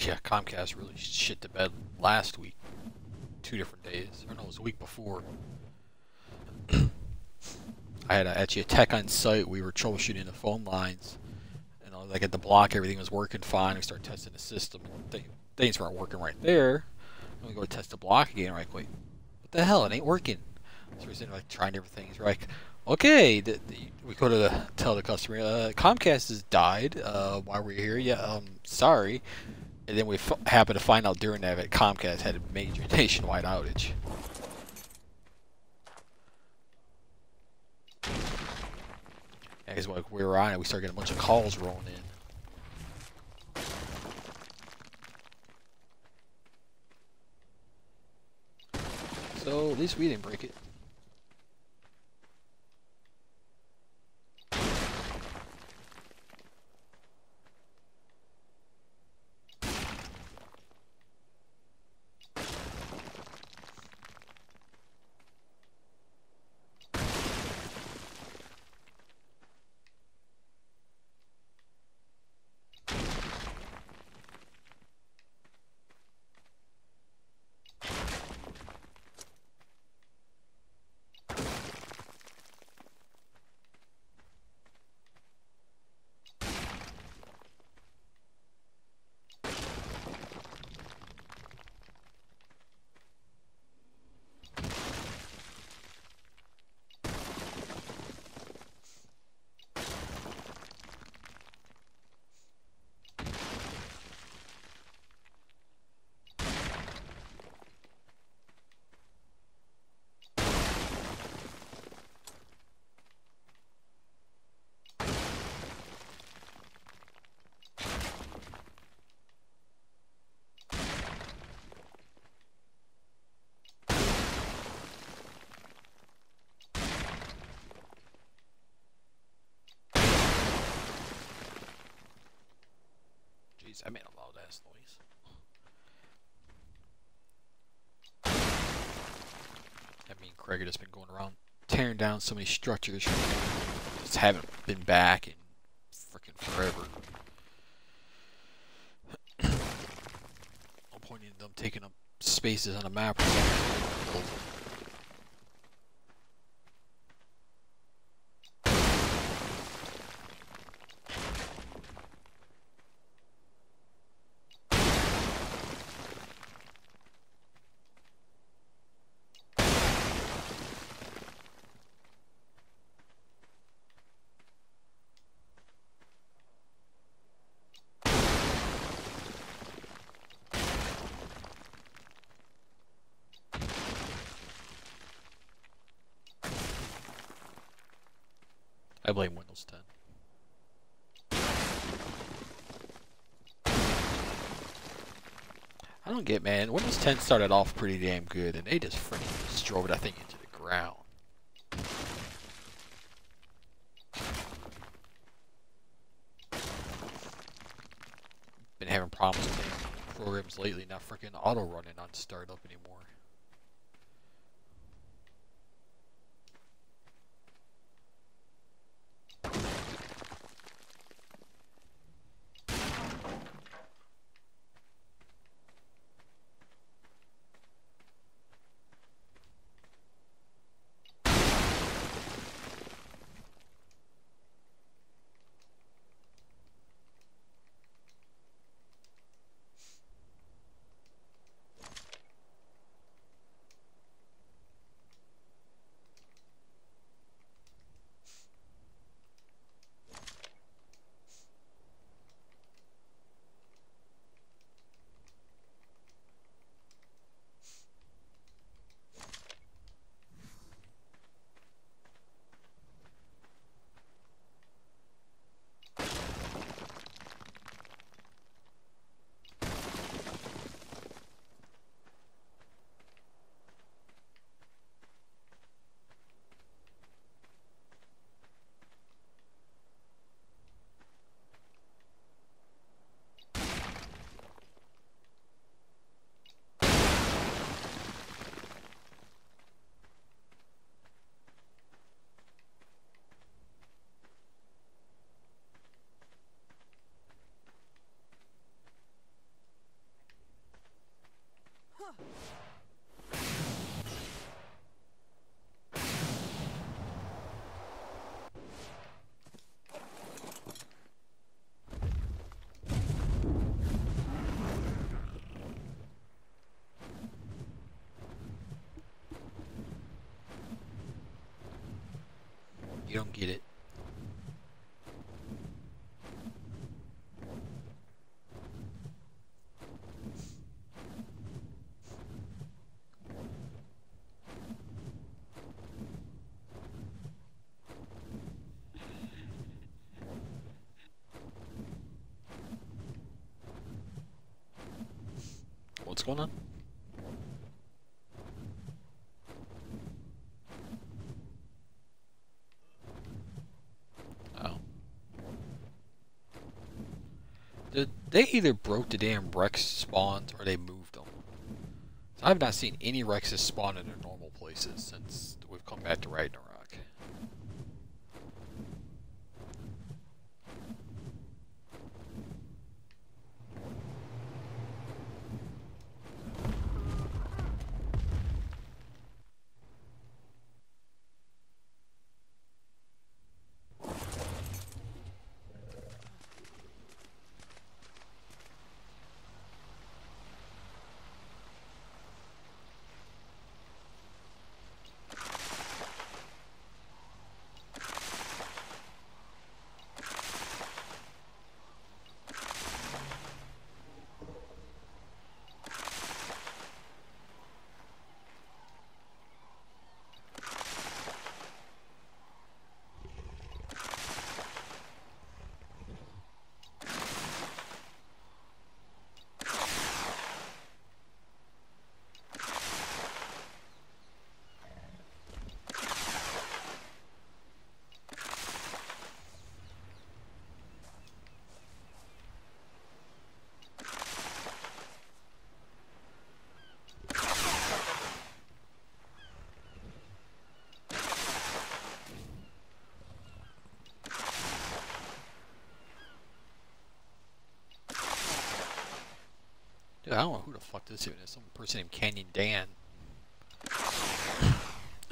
Yeah, Comcast really shit the bed last week. 2 different days. Or no, it was a week before. I had actually a tech on site. We were troubleshooting the phone lines. And like at the block, everything was working fine. We started testing the system. And things weren't working right there. And we go to test the block again. We're like, wait, what the hell? It ain't working. So we're sitting like trying different things. We're like, okay. We go to tell the customer, Comcast has died. While we're here, yeah. Sorry. And then we happened to find out during that Comcast had a major nationwide outage. Because like we were on it, we started getting a bunch of calls rolling in. So at least we didn't break it. Jeez, I made a loud ass noise. I mean, Craig has been going around tearing down so many structures. Just haven't been back in freaking forever. No point in them taking up spaces on a map. I blame Windows 10. I don't get, man. Windows 10 started off pretty damn good, and they just freaking just drove that thing into the ground. Been having problems with programs lately, not freaking auto running on startup anymore. You don't get it. What's going on? Oh. They either broke the damn Rex spawns or they moved them. So I've not seen any Rexes spawn in their normal places since we've come back to Ragnarok. Dude, I don't know who the fuck this even is. Some person named Canyon Dan.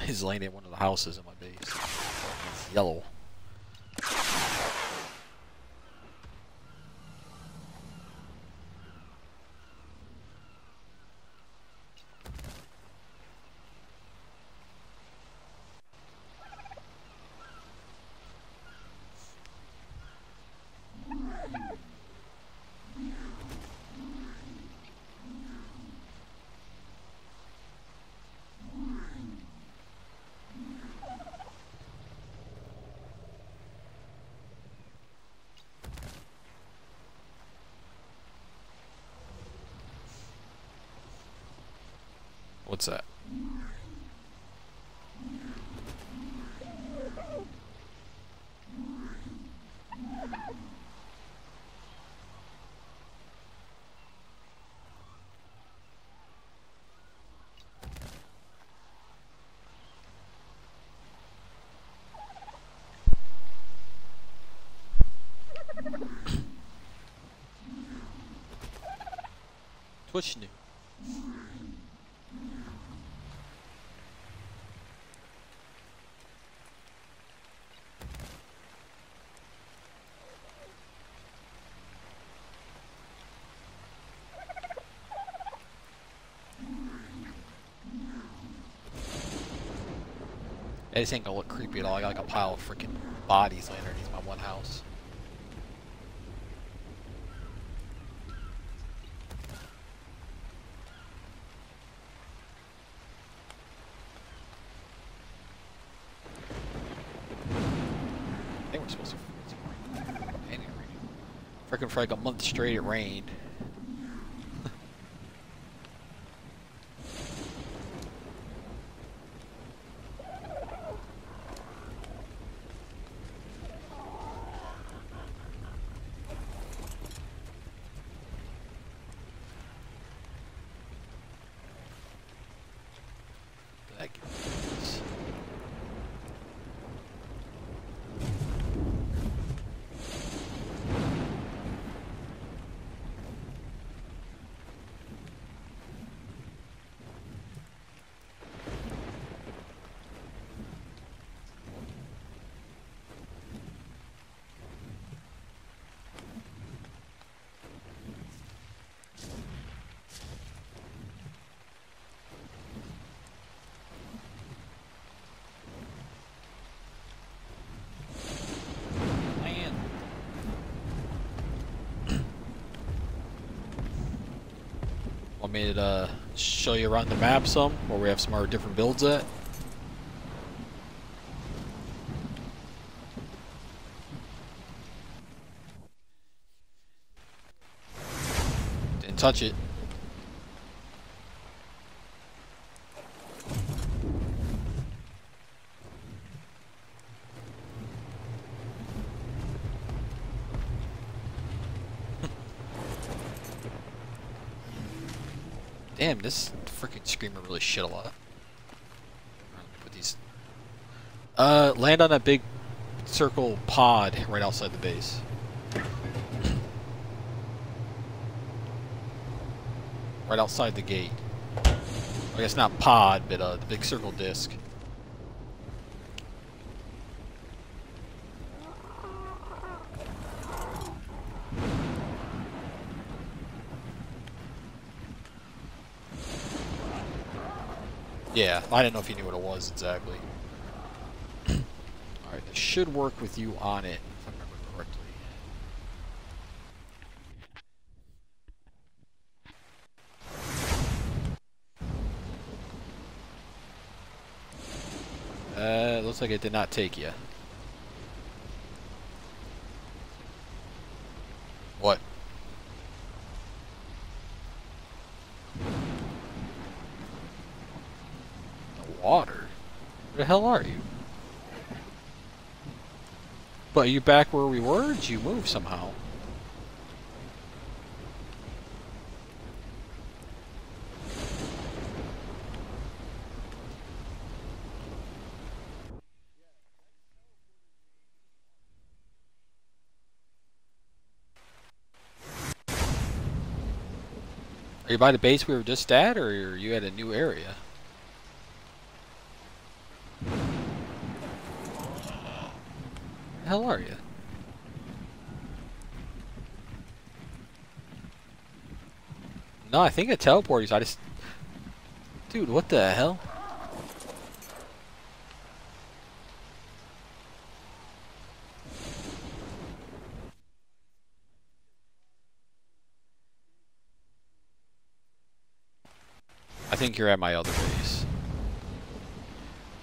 He's laying in one of the houses in my base. It's yellow. What's that? Twitch new. Yeah, this ain't gonna look creepy at all. I got like a pile of freaking bodies laying underneath my one house. I think we're supposed to. Freaking for like a month straight it rained. me to show you around the map some, where we have some of our different builds at? Didn't touch it. Damn, this freaking screamer really shit a lot. Put these. Land on that big circle pod right outside the base. Right outside the gate. I guess not pod, but the big circle disc. Yeah, I didn't know if you knew what it was exactly. Alright, this should work with you on it, if I remember correctly. It looks like it did not take you. What? Water? Where the hell are you? But are you back where we were? Or did you move somehow? Are you by the base we were just at, or are you at a new area? Where the hell are you? No, I think it teleported you. I just... Dude, what the hell? I think you're at my other base.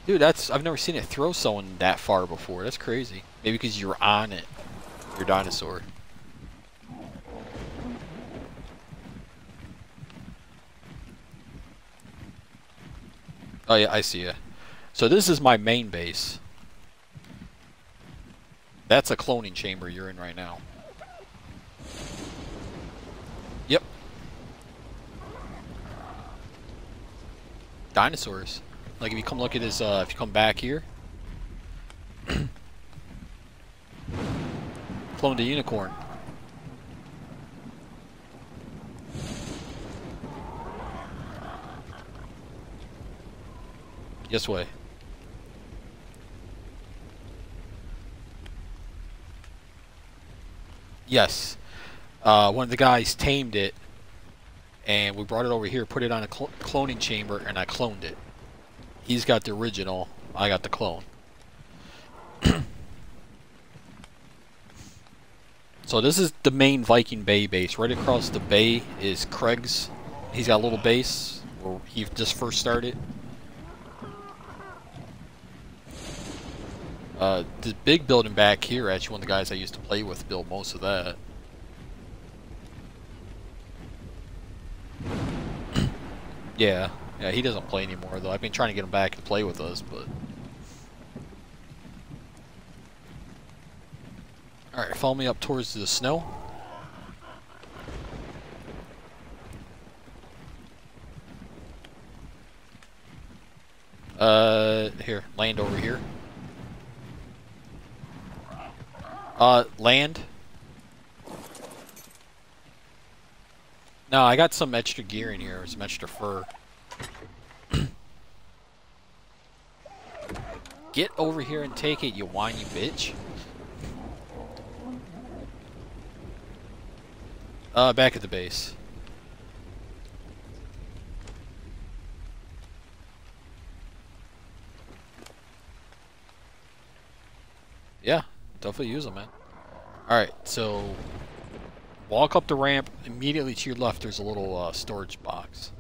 Dude, that's... I've never seen it throw someone that far before. That's crazy. Maybe because you're on it. Your dinosaur. Oh yeah, I see ya. So this is my main base. That's a cloning chamber you're in right now. Yep. Dinosaurs. Like if you come look at this, if you come back here. Cloned a unicorn. This way. Yes. One of the guys tamed it, and we brought it over here, put it on a cloning chamber, and I cloned it. He's got the original, I got the clone. So this is the main Viking Bay base. Right across the bay is Craig's. He's got a little base where he just first started. The big building back here, actually one of the guys I used to play with built most of that. Yeah, he doesn't play anymore though. I've been trying to get him back to play with us, but... Alright, follow me up towards the snow. Here, land over here. Land. No, I got some extra gear in here, some extra fur. Get over here and take it, you whiny bitch. Back at the base. Yeah, definitely use them, man. Alright, so walk up the ramp. Immediately to your left, there's a little storage box.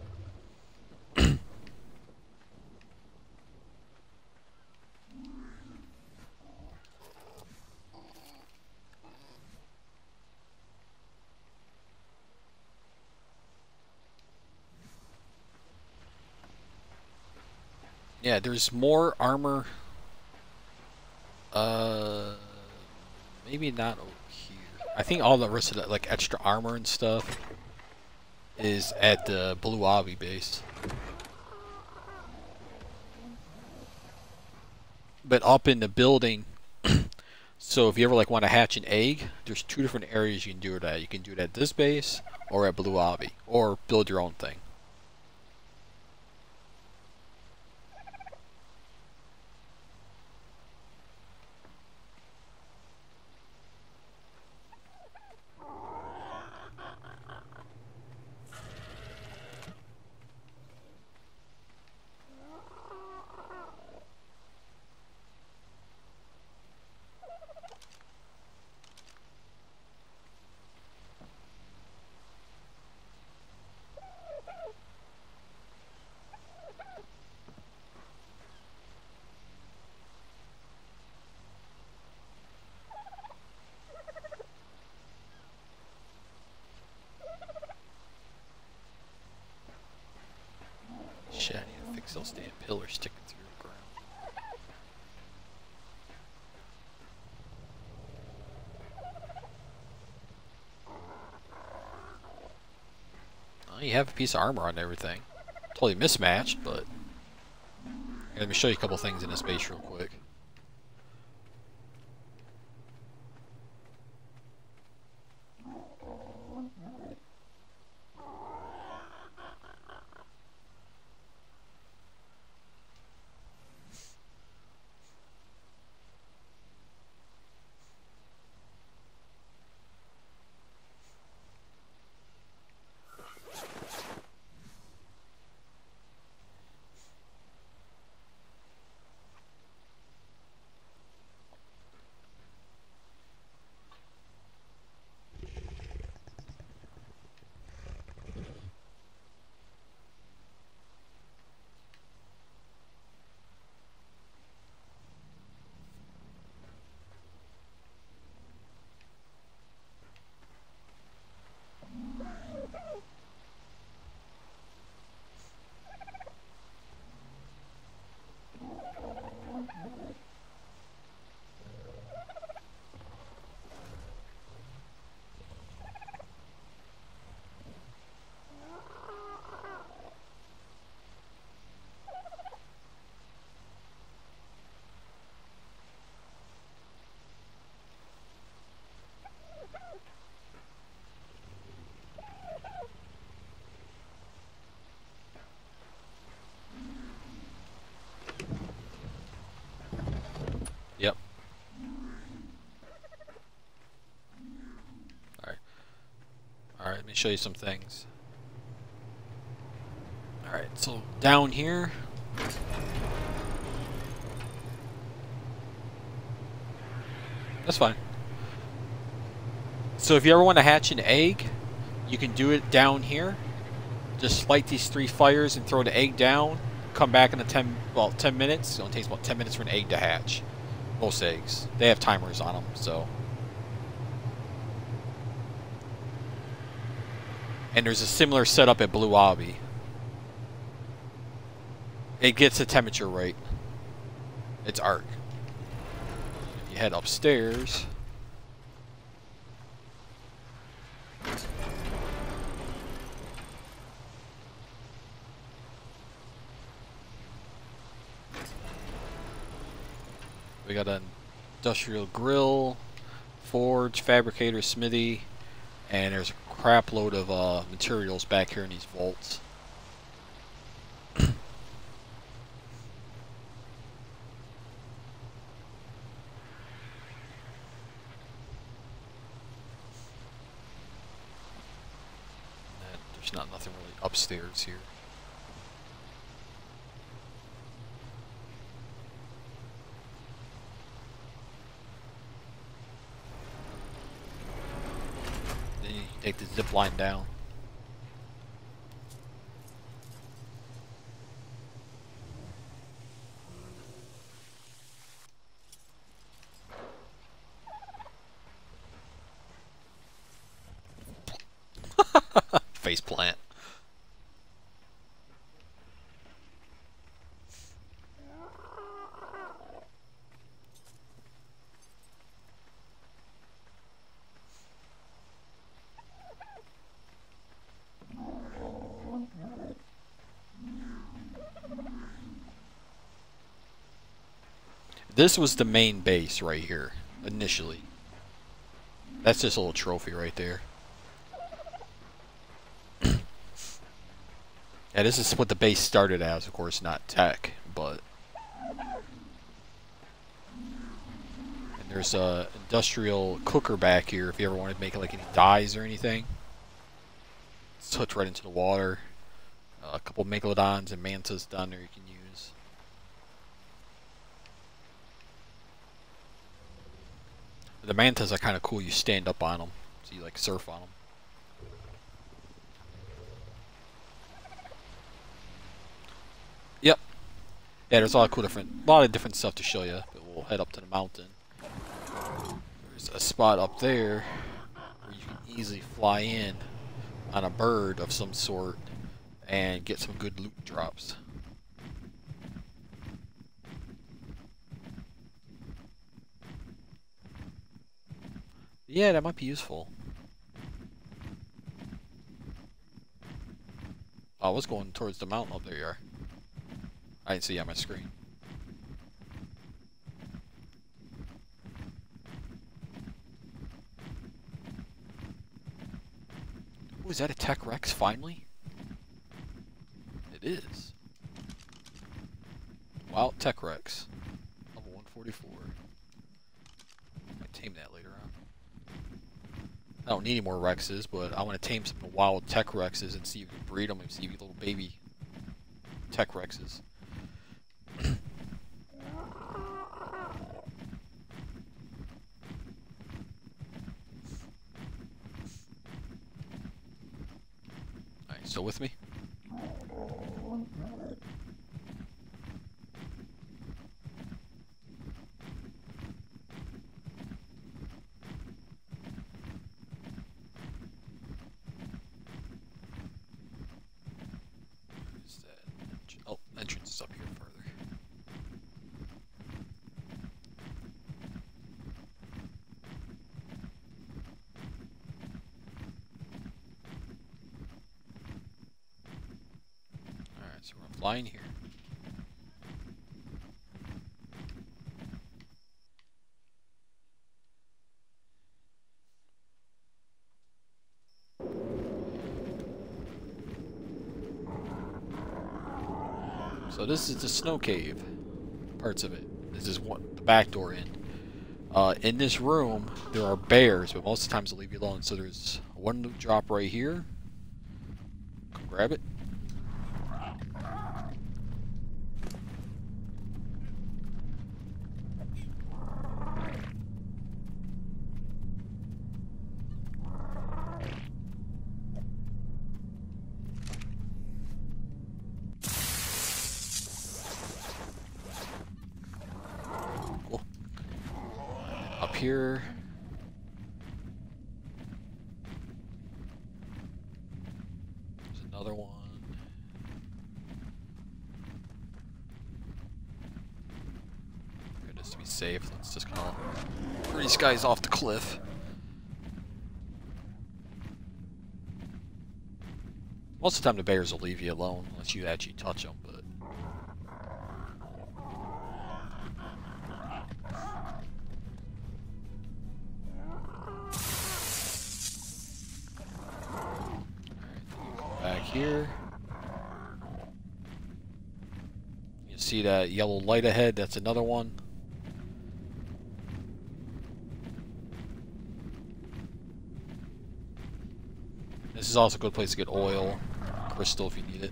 Yeah, there's more armor. Maybe not over here. I think all the rest of that, like extra armor and stuff, is at the Blue Obby base. But up in the building, so if you ever like want to hatch an egg, there's 2 different areas you can do it at. You can do it at this base or at Blue Obby, or build your own thing. Shit, I need to fix those damn pillars sticking through the ground. Well, you have a piece of armor on everything. Totally mismatched, but... Let me show you a couple things in this base real quick. Yep. Alright, let me show you some things. Alright, so down here... That's fine. So if you ever want to hatch an egg, you can do it down here. Just light these 3 fires and throw the egg down. Come back in 10 minutes. It only takes about 10 minutes for an egg to hatch. Most eggs. They have timers on them, so... And there's a similar setup at Blue Obby. It gets the temperature right. It's Ark. If you head upstairs... We got an industrial grill, forge, fabricator, smithy, and there's a crap load of materials back here in these vaults. There's not nothing really upstairs here. Take the zip line down. Face plant. This was the main base right here, initially. That's just a little trophy right there. Yeah, this is what the base started as, of course, not tech, but... And there's a industrial cooker back here if you ever wanted to make like any dyes or anything. It's hooked right into the water. A couple megalodons and mantas down there you can use. The mantas are kind of cool. You stand up on them, so you like surf on them. Yep. Yeah, there's a lot of different stuff to show you. But we'll head up to the mountain. There's a spot up there where you can easily fly in on a bird of some sort and get some good loot drops. Yeah, that might be useful. I was going towards the mountain up there. You are. I didn't see you on my screen. Ooh, is that a Tech Rex finally? It is. Wild Tech Rex. Level 144. I might tame that later on. I don't need any more Rexes, but I want to tame some wild Tech Rexes and see if we can breed them and see if little baby Tech Rexes. Alright, still with me? Entrance is up here further. Alright, so we're flying here. So this is the snow cave, parts of it. This is the back door in. In this room, there are bears, but most of the times they'll leave you alone. So there's one loot drop right here. Come grab it. Here. There's another one. Just to be safe, let's just kind of throw these guys off the cliff. Most of the time the bears will leave you alone unless you actually touch them, but here. You see that yellow light ahead? That's another one. This is also a good place to get oil, crystal if you need it.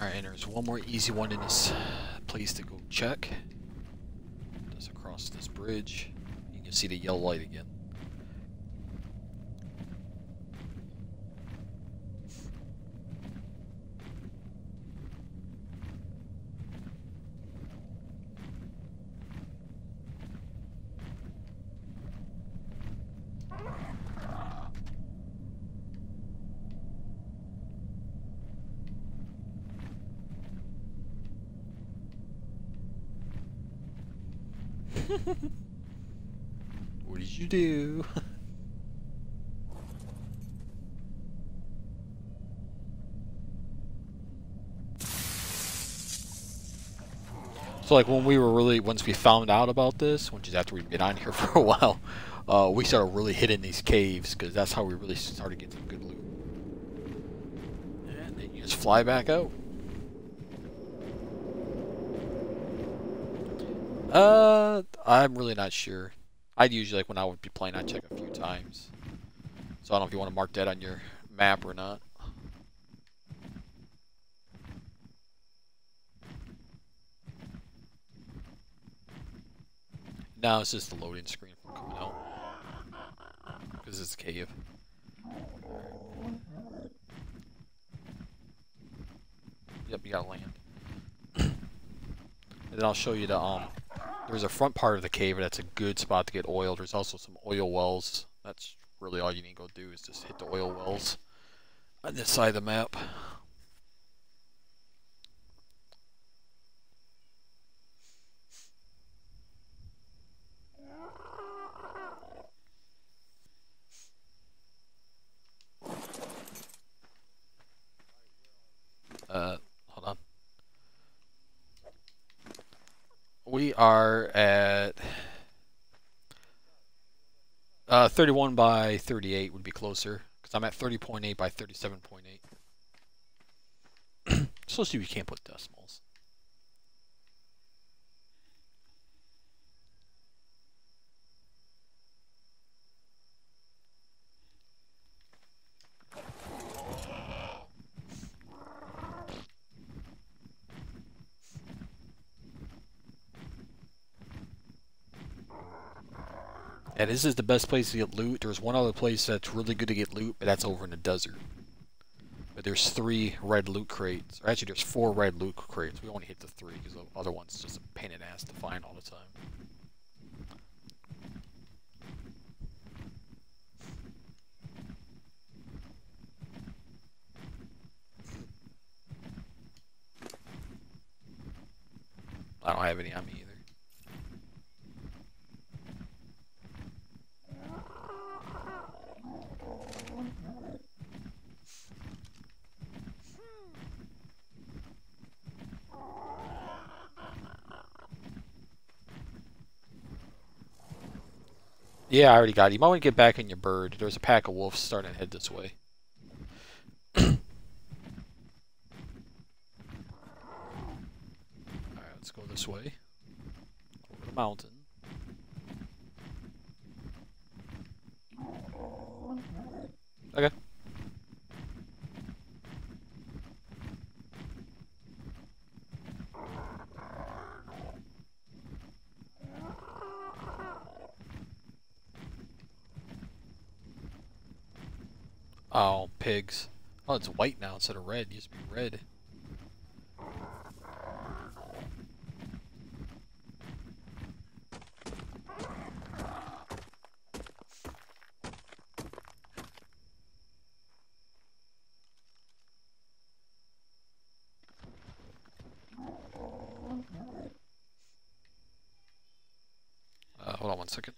Alright, and there's one more easy one in this place to go check. Just across this bridge. You can see the yellow light again. What did you do? So like when we were really, once we found out about this, which is after we've been on here for a while, we started really hitting these caves because that's how we really started getting some good loot. And then you just fly back out. I'm really not sure. I'd usually, like when I would be playing, I'd check a few times. So I don't know if you want to mark that on your map or not. Now it's just the loading screen from coming out. Because it's a cave. Yep, you gotta land. And then I'll show you the there's a front part of the cave that's a good spot to get oil. There's also some oil wells. That's really all you need to go do is just hit the oil wells on this side of the map. Hold on. We are at 31 by 38 would be closer, because I'm at 30.8 by 37.8. So see, we can't put decimals. And this is the best place to get loot. There's one other place that's really good to get loot, but that's over in the desert. But there's 3 red loot crates. Or actually, there's 4 red loot crates. We only hit the 3 because the other one's just a pain in the ass to find all the time. I don't have any on me either. Yeah, I already got it. You might want to get back in your bird. There's a pack of wolves starting to head this way. Alright, let's go this way. Over the mountain. Okay. Oh, pigs. Oh, it's white now instead of red. It used to be red. Hold on one second.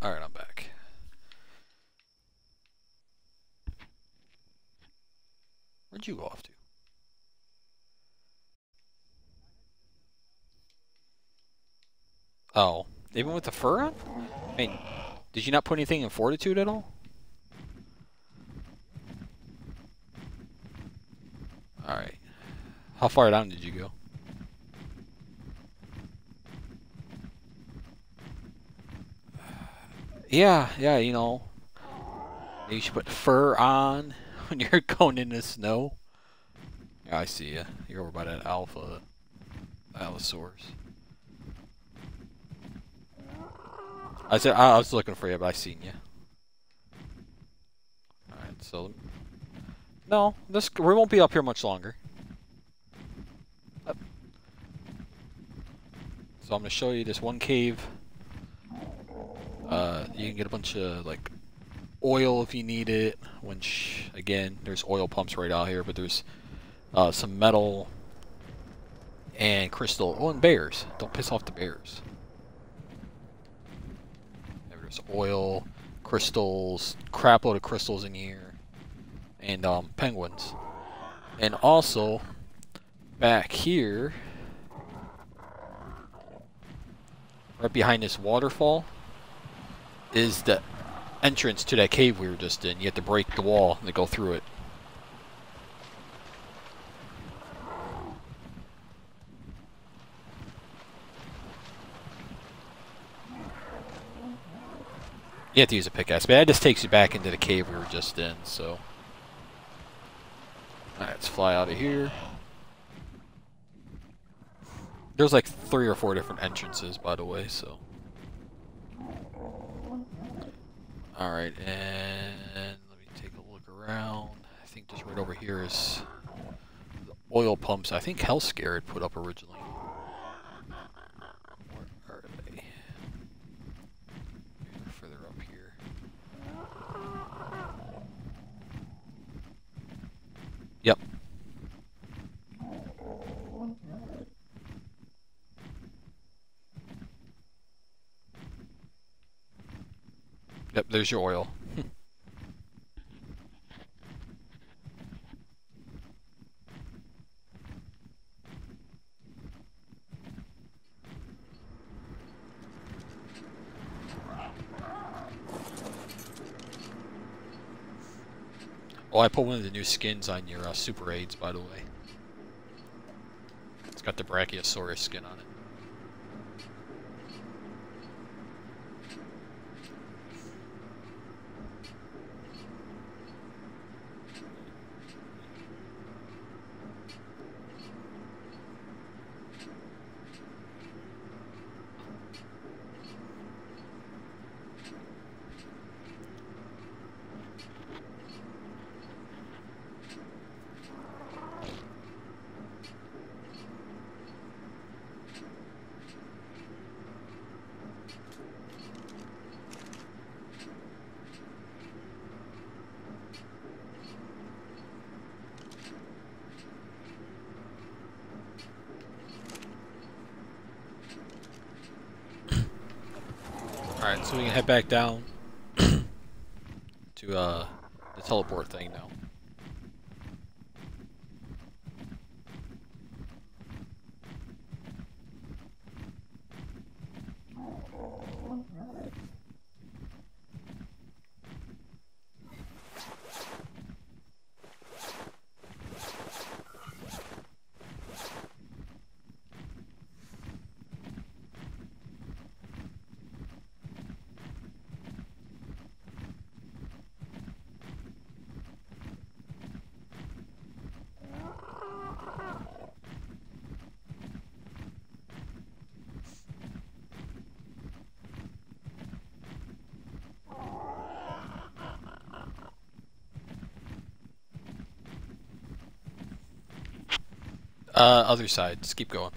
Alright, I'm back. Where'd you go off to? Oh, even with the fur on? I mean, did you not put anything in fortitude at all? Alright. How far down did you go? Yeah, you know. Maybe you should put fur on when you're going in the snow. Yeah, I see ya. You're over by that Allosaurus. I was looking for you, but I seen you. Alright, so... No, we won't be up here much longer. So I'm going to show you this one cave. You can get a bunch of, like, oil if you need it. Which, again, there's oil pumps right out here, but there's some metal and crystal. Oh, and bears. Don't piss off the bears. There's oil, crystals, crap load of crystals in here, and penguins. And also, back here, right behind this waterfall, is the entrance to that cave we were just in. You have to break the wall to go through it. You have to use a pickaxe, but that just takes you back into the cave we were just in, so... Alright, let's fly out of here. There's like 3 or 4 different entrances, by the way, so... Alright, and let me take a look around. I think just right over here is the oil pumps I think Hellscare had put up originally. Where are they? Maybe they're further up here. Yep. Yep, there's your oil. Oh, I put one of the new skins on your Super Aids, by the way. It's got the Brachiosaurus skin on it. Alright, so we can head back down to the teleport thing now. Other side. Just keep going.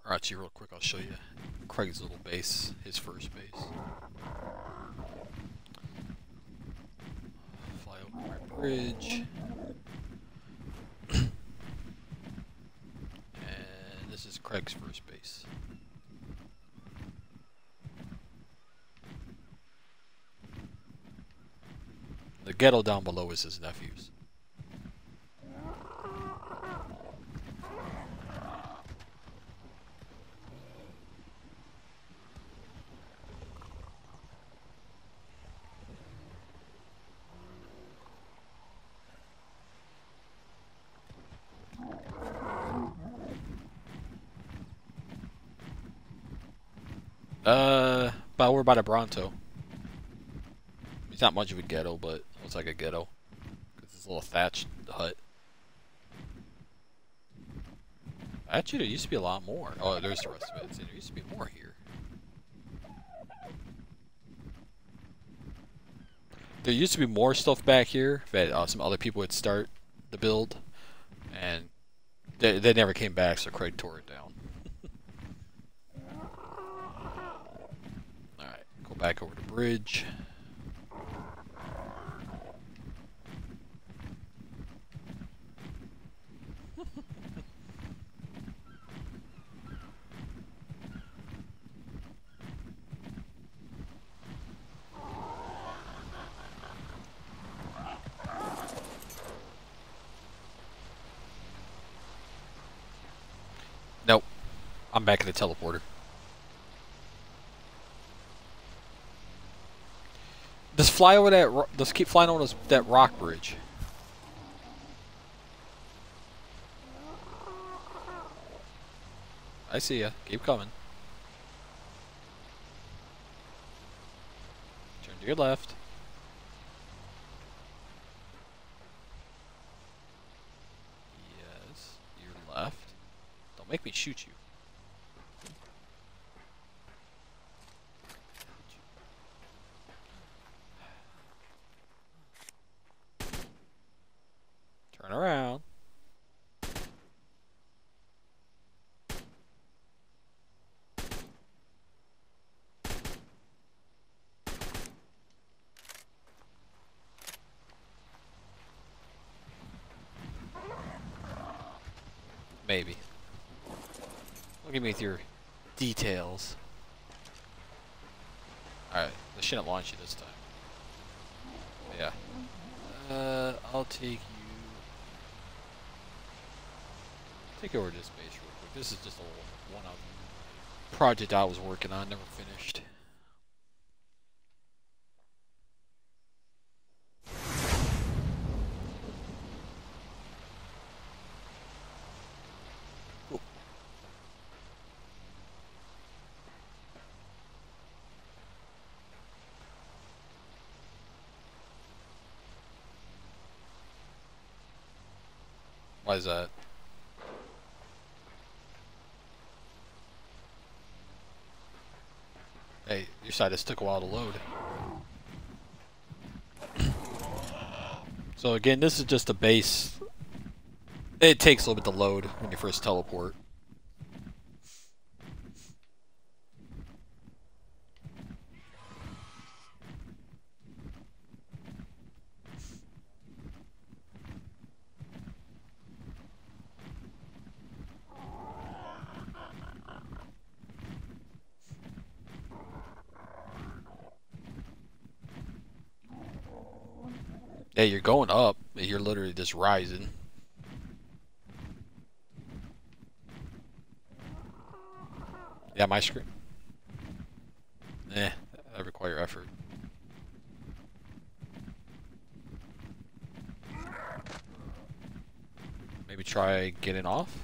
Actually, real quick, I'll show you Craig's little base, his first base. Fly over my bridge. And this is Craig's first base. The ghetto down below is his nephew's. But we're by the Bronto. It's not much of a ghetto, but it looks like a ghetto. Because it's a little thatched hut. Actually, there used to be a lot more. Oh, there's the rest of it. See, there used to be more here. There used to be more stuff back here that some other people would start the build. And they never came back, so Craig tore it down. Alright, go back over the bridge. Nope. I'm back in the teleporter. Just fly over that. Just keep flying over that rock bridge. I see ya. Keep coming. Turn to your left. Yes, your left. Don't make me shoot you. Turn around. Maybe. Look at me with your details. Alright, this shouldn't launch you this time. Yeah. I'll take you. Take over this base real quick. This is just a little one-off project I was working on, never finished. Why is that? Hey, your side just took a while to load. So again, this is just a base. It takes a little bit to load when you first teleport. Yeah, you're going up. You're literally just rising. Yeah, my screen. That require effort. Maybe try getting off.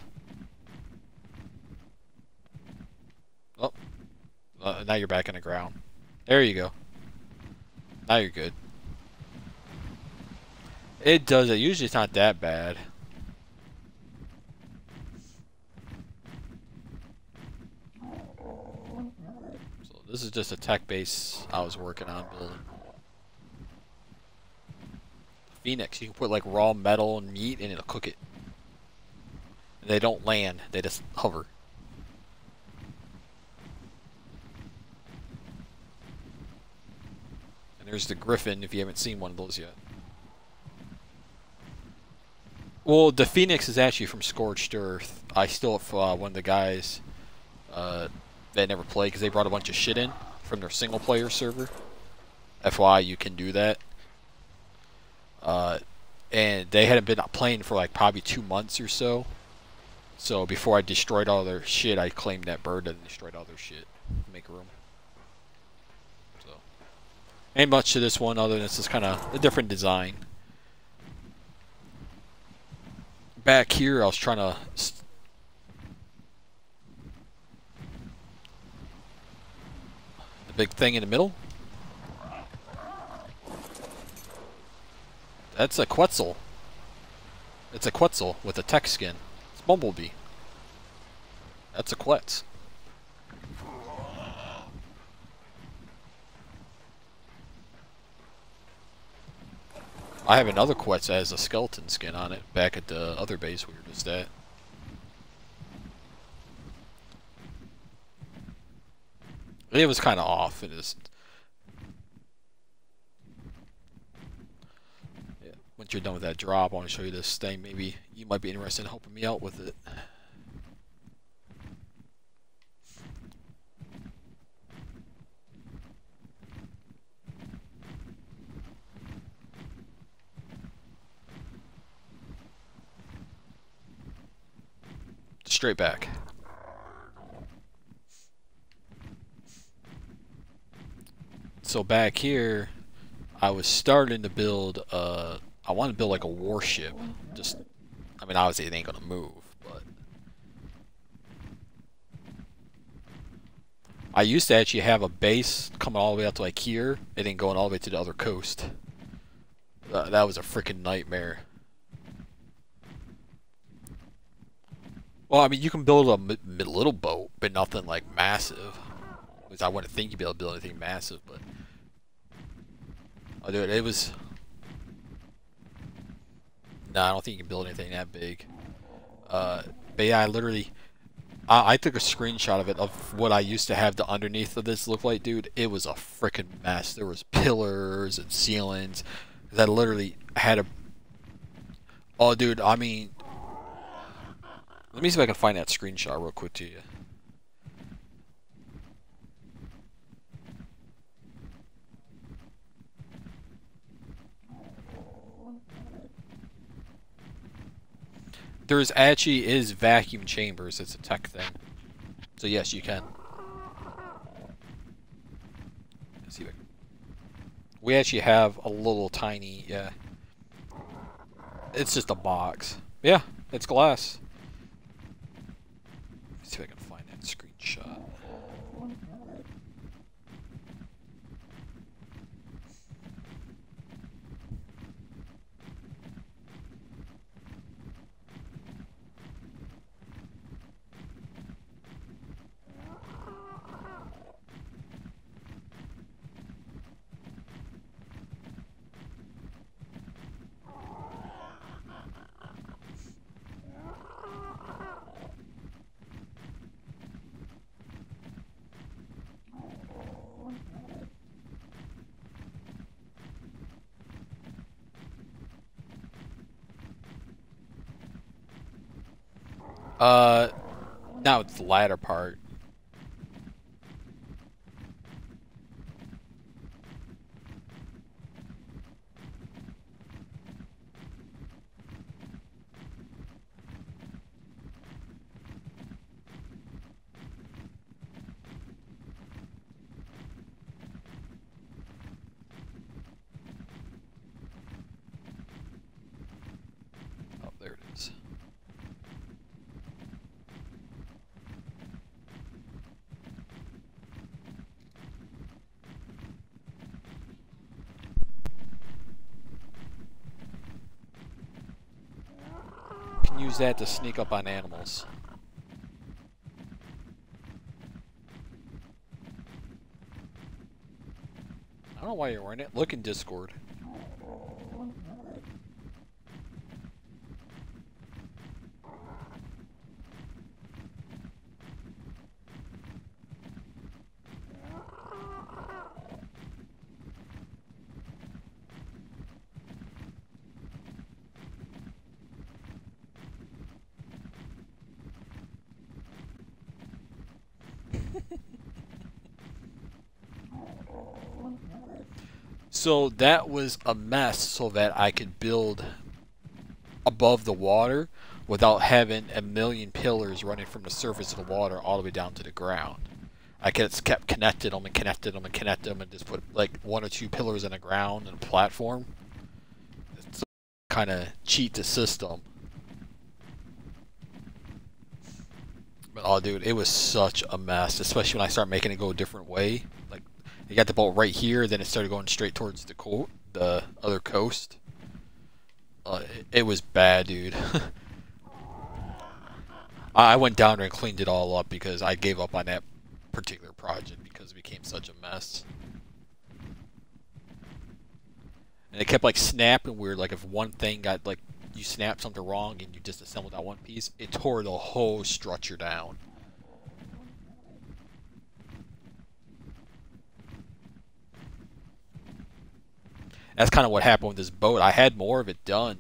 Oh, now you're back in the ground. There you go. Now you're good. It does it. Usually it's not that bad. So this is just a tech base I was working on building. Phoenix, you can put like raw metal and meat and it'll cook it. And they don't land, they just hover. And there's the Griffin if you haven't seen one of those yet. Well, the Phoenix is actually from Scorched Earth. I stole it from one of the guys that never played because they brought a bunch of shit in from their single player server. FYI, you can do that. And they hadn't been playing for like probably 2 months or so. So before I destroyed all their shit, I claimed that bird and destroyed all their shit to make room. So, ain't much to this one other than it's just kind of a different design. Back here, I was trying to... The big thing in the middle? That's a Quetzal. It's a Quetzal with a tech skin. It's Bumblebee. That's a Quetz. I have another Quetz that has a skeleton skin on it back at the other base we were just at. It was kind of off. It is. Yeah. Once you're done with that drop, I want to show you this thing. Maybe you might be interested in helping me out with it. Straight back. So back here, I was starting to build, I wanted to build like a warship. Just, I mean, obviously it ain't gonna move, but I used to actually have a base coming all the way out to like here, and then going all the way to the other coast. That was a freaking nightmare. Well, I mean, you can build a little boat, but nothing like massive. At least I wouldn't think you'd be able to build anything massive, but... Oh, dude, it was... Nah, I don't think you can build anything that big. But yeah, I literally... I took a screenshot of it, of what I used to have the underneath of this look like, dude. It was a freaking mess. There was pillars and ceilings. That literally had a... Oh, dude, I mean... Let me see if I can find that screenshot real quick to you. There's actually is vacuum chambers. It's a tech thing. So yes, you can. Let's see if I can. We actually have a little tiny, yeah. It's just a box. Yeah, it's glass. Let's see if I can find that screenshot. Now it's the latter part. Oh, there it is. Use that to sneak up on animals. I don't know why you're wearing it. Look in Discord. So that was a mess so that I could build above the water without having a million pillars running from the surface of the water all the way down to the ground. I just kept connecting them and connecting them and connecting them and just put like one or two pillars in the ground and a platform. It's kind of cheat the system. But oh dude, it was such a mess, especially when I started making it go a different way. Like you got the boat right here, then it started going straight towards the other coast. It was bad, dude. I went down there and cleaned it all up because I gave up on that particular project because it became such a mess. And it kept like snapping weird, like if one thing got like you snapped something wrong and you disassembled that one piece, it tore the whole structure down. That's kind of what happened with this boat. I had more of it done,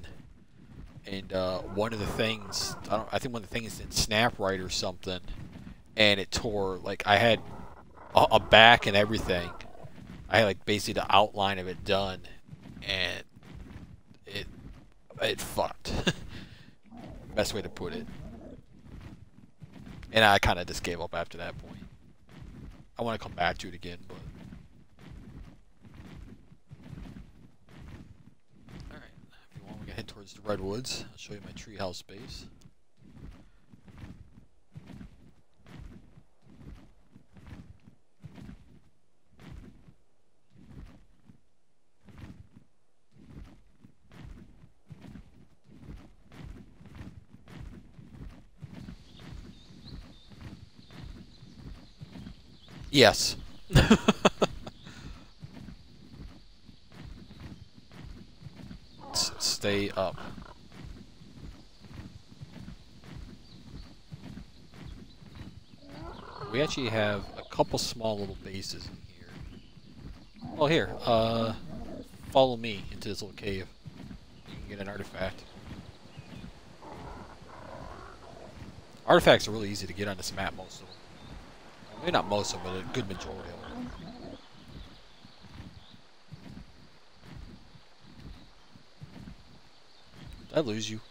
and one of the things, I think one of the things didn't snap right or something, and it tore. Like I had a back and everything. I had like basically the outline of it done, and it fucked. Best way to put it. And I kind of just gave up after that point. I want to come back to it again, but. We're gonna head towards the redwoods. I'll show you my treehouse base. Yes. Stay up. We actually have a couple small little bases in here. Oh, here. Follow me into this little cave. You can get an artifact. Artifacts are really easy to get on this map, most of them. Maybe not most of them, but a good majority of them. Did I lose you?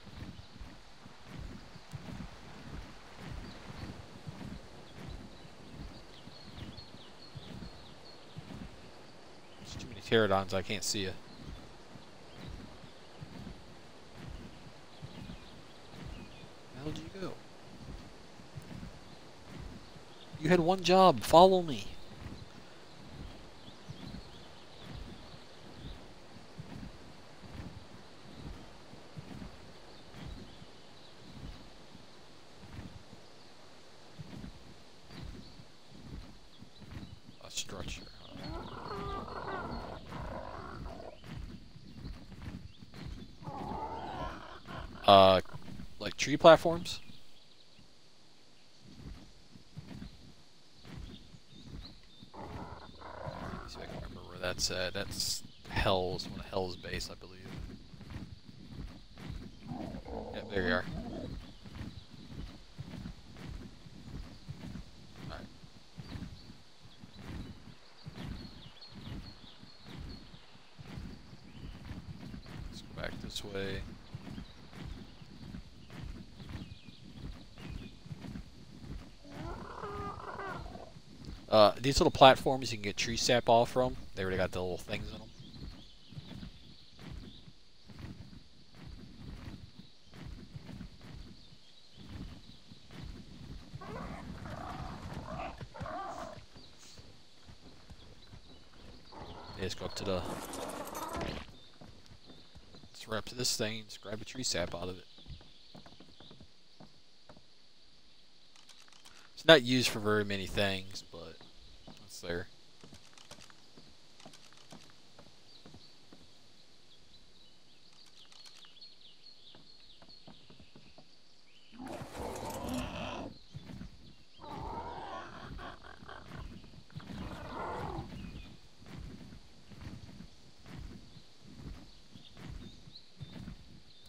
There's too many pterodons, I can't see you. Where did you go? You had one job, follow me. A structure. Like tree platforms? Let's see if I can remember where that's at. That's Hell's, one of Hell's base, I believe. Yep, there you are. Alright. Let's go back this way. These little platforms you can get tree sap off from. They already got the little things in them. Let's go up to the... Let's run up to this thing and just grab a tree sap out of it. It's not used for very many things, but it's there.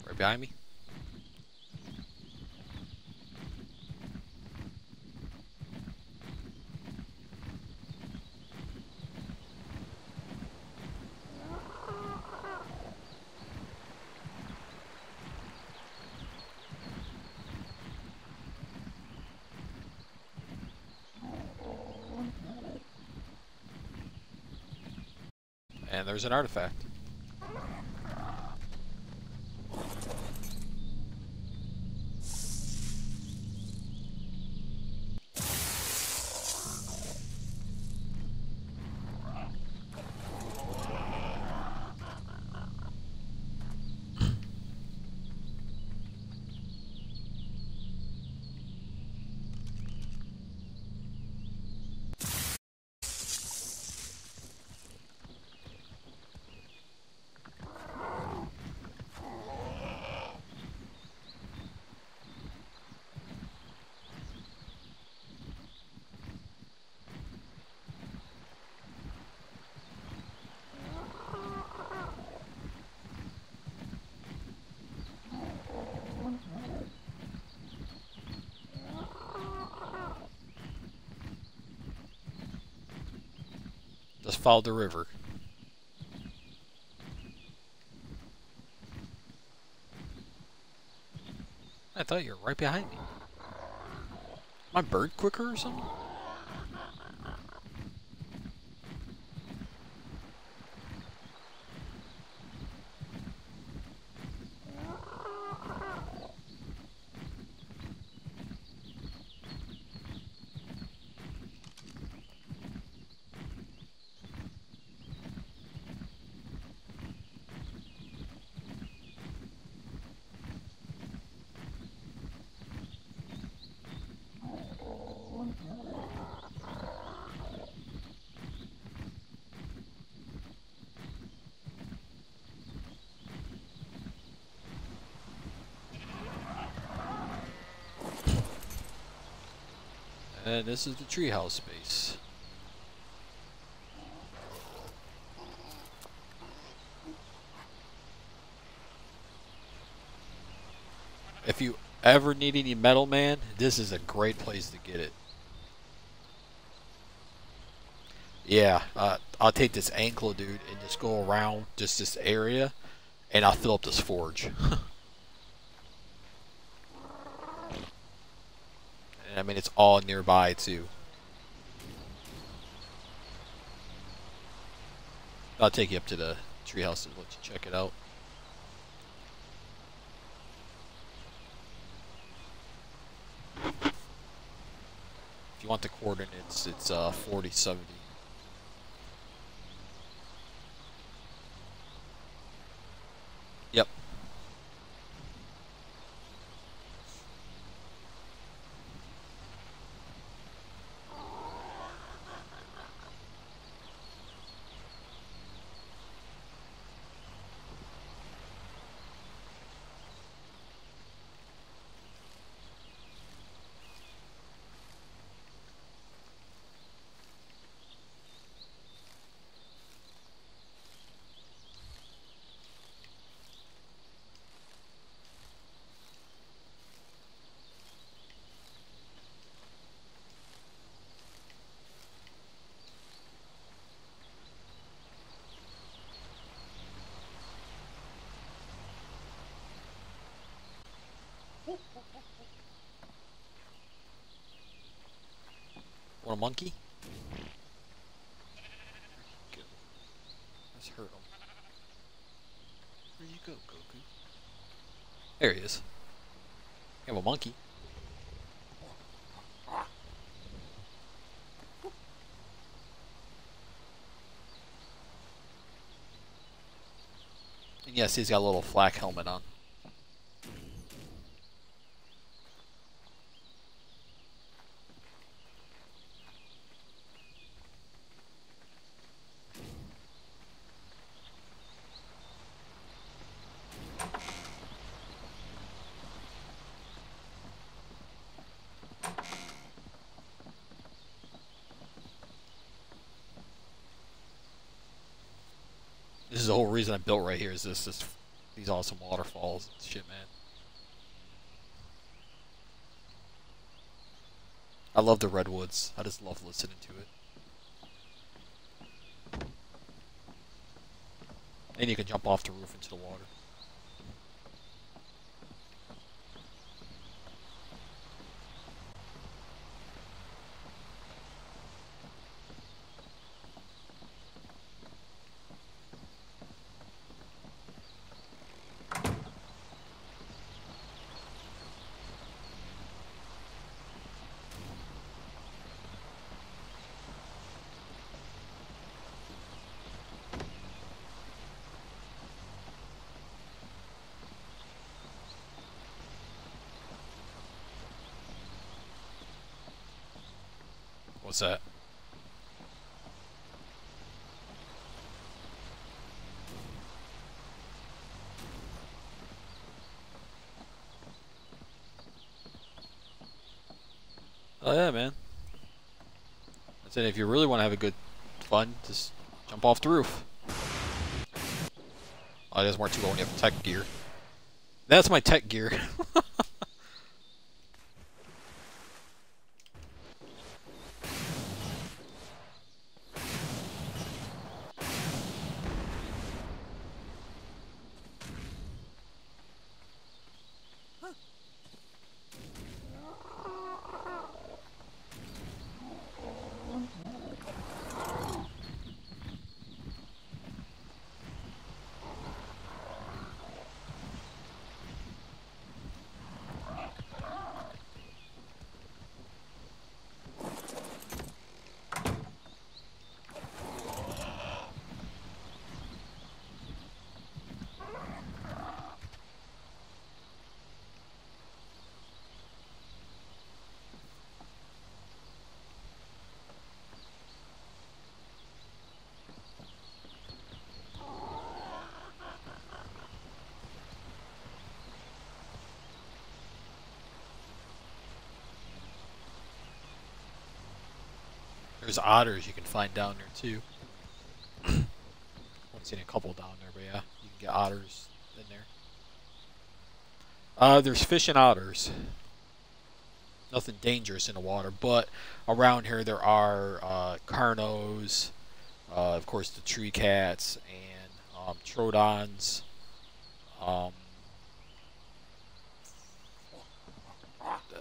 Right behind me. And there's an artifact. Just follow the river. I thought you were right behind me. My bird quicker or something? And this is the treehouse space. If you ever need any metal, man, this is a great place to get it. Yeah, I'll take this ankle, dude, and just go around just this area, and I'll fill up this forge. And I mean, it's all nearby, too. I'll take you up to the treehouse and let you check it out. If you want the coordinates, it's 4070. Yep. Want a monkey? Go. Let's hurt him. Where'd you go, Goku? There he is. You have a monkey. And yes, he's got a little flak helmet on. This is the whole reason I built right here, is these awesome waterfalls and shit, man. I love the redwoods. I just love listening to it. And you can jump off the roof into the water. What's that? Oh yeah, man. I said if you really want to have a good fun, just jump off the roof. Oh, it doesn't work too well when you have tech gear. That's my tech gear. There's otters you can find down there too. I've seen a couple down there, but yeah, you can get otters in there. There's fish and otters. Nothing dangerous in the water, but around here there are carnos, of course the tree cats, and troodons. Um, the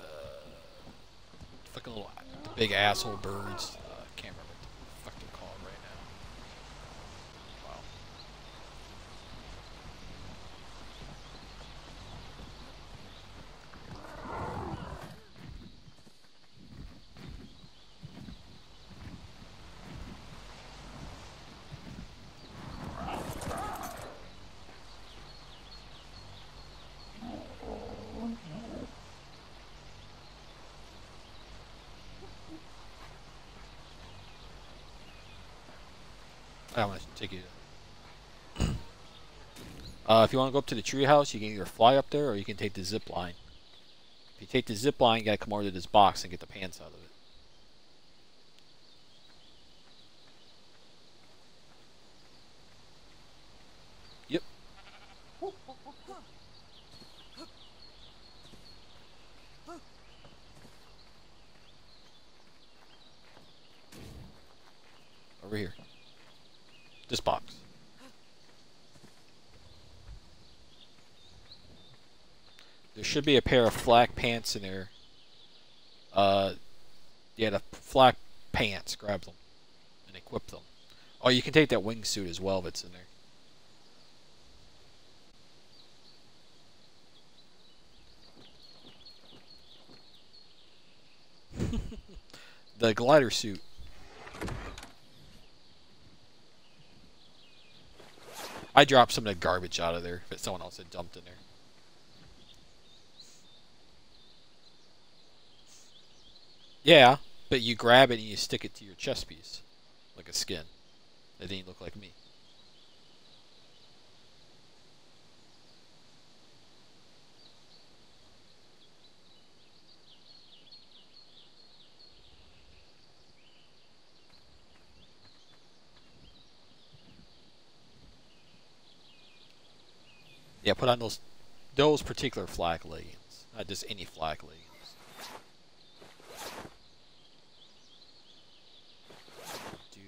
fucking little the big asshole birds. Can't remember what the fuck they're called right now. Wow. I want to take you. If you want to go up to the treehouse, you can either fly up there or you can take the zip line. If you take the zip line, you gotta come over to this box and get the pants out of it. Yep. Over here. This box. There should be a pair of flak pants in there. Yeah, the flak pants. Grab them and equip them. Oh, you can take that wingsuit as well if it's in there. The glider suit. I dropped some of the garbage out of there that someone else had dumped in there. Yeah, but you grab it and you stick it to your chest piece. Like a skin. It didn't look like me. Yeah, put on those particular flak leggings. Not just any flak leggings. Do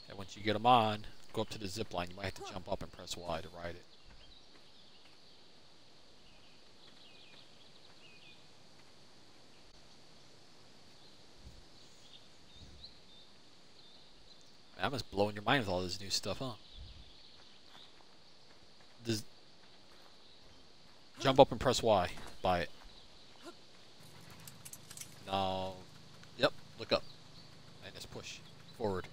and once you get them on, go up to the zip line. You might have to jump up and press Y to ride it. I'm just blowing your mind with all this new stuff, huh? This, jump up and press Y. Buy it. Now, yep, look up. And just push forward.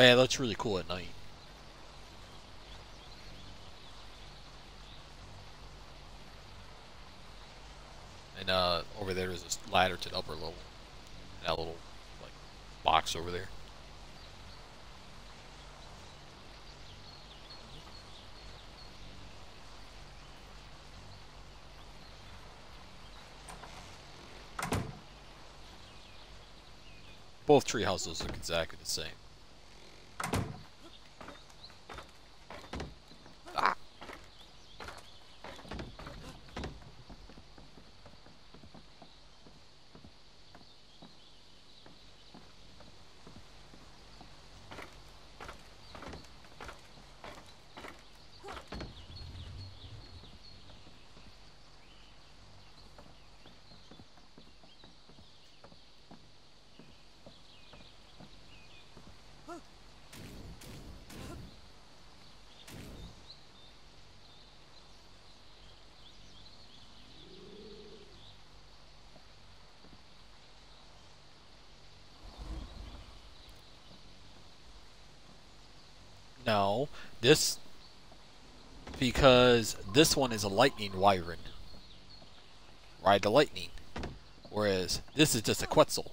Oh yeah, that's really cool at night. And over there's this ladder to the upper level. That little like box over there. Both tree houses look exactly the same. Ah. No, this because this one is a lightning wyvern. Ride the lightning. Whereas this is just a Quetzal.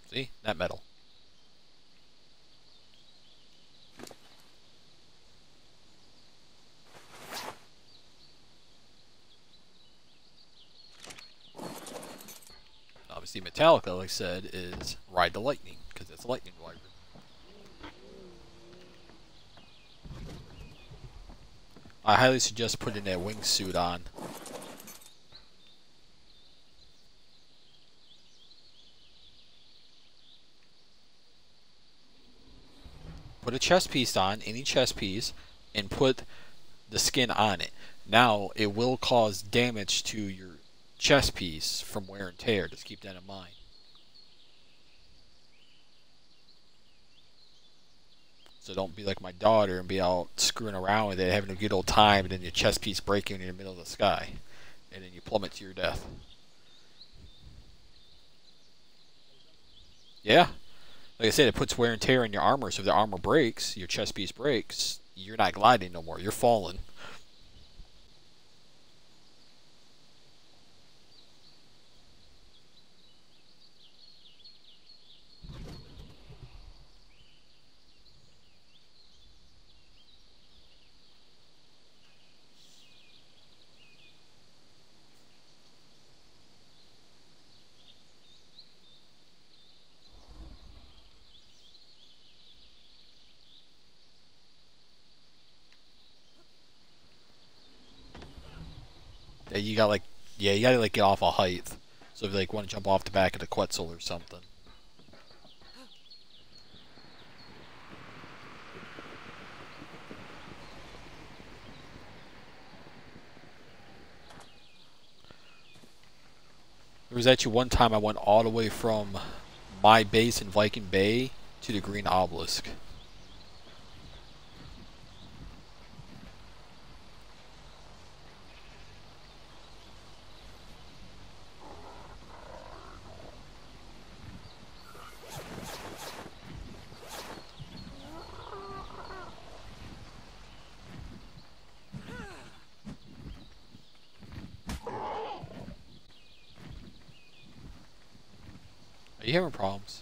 See? That metal. Obviously Metallica, like I said, is Ride the Lightning, because it's a lightning wyvern. I highly suggest putting that wingsuit on. Put a chest piece on, any chest piece, and put the skin on it. Now, it will cause damage to your chest piece from wear and tear. Just keep that in mind. So don't be like my daughter and be out screwing around with it, having a good old time, and then your chest piece breaking in the middle of the sky. And then you plummet to your death. Yeah. Like I said, it puts wear and tear in your armor, so if the armor breaks, your chest piece breaks, you're not gliding no more, you're falling. Yeah, you got like, yeah, you gotta like get off a height. So if you like want to jump off the back of the Quetzal or something. There was actually one time I went all the way from my base in Viking Bay to the Green Obelisk. Are you having problems?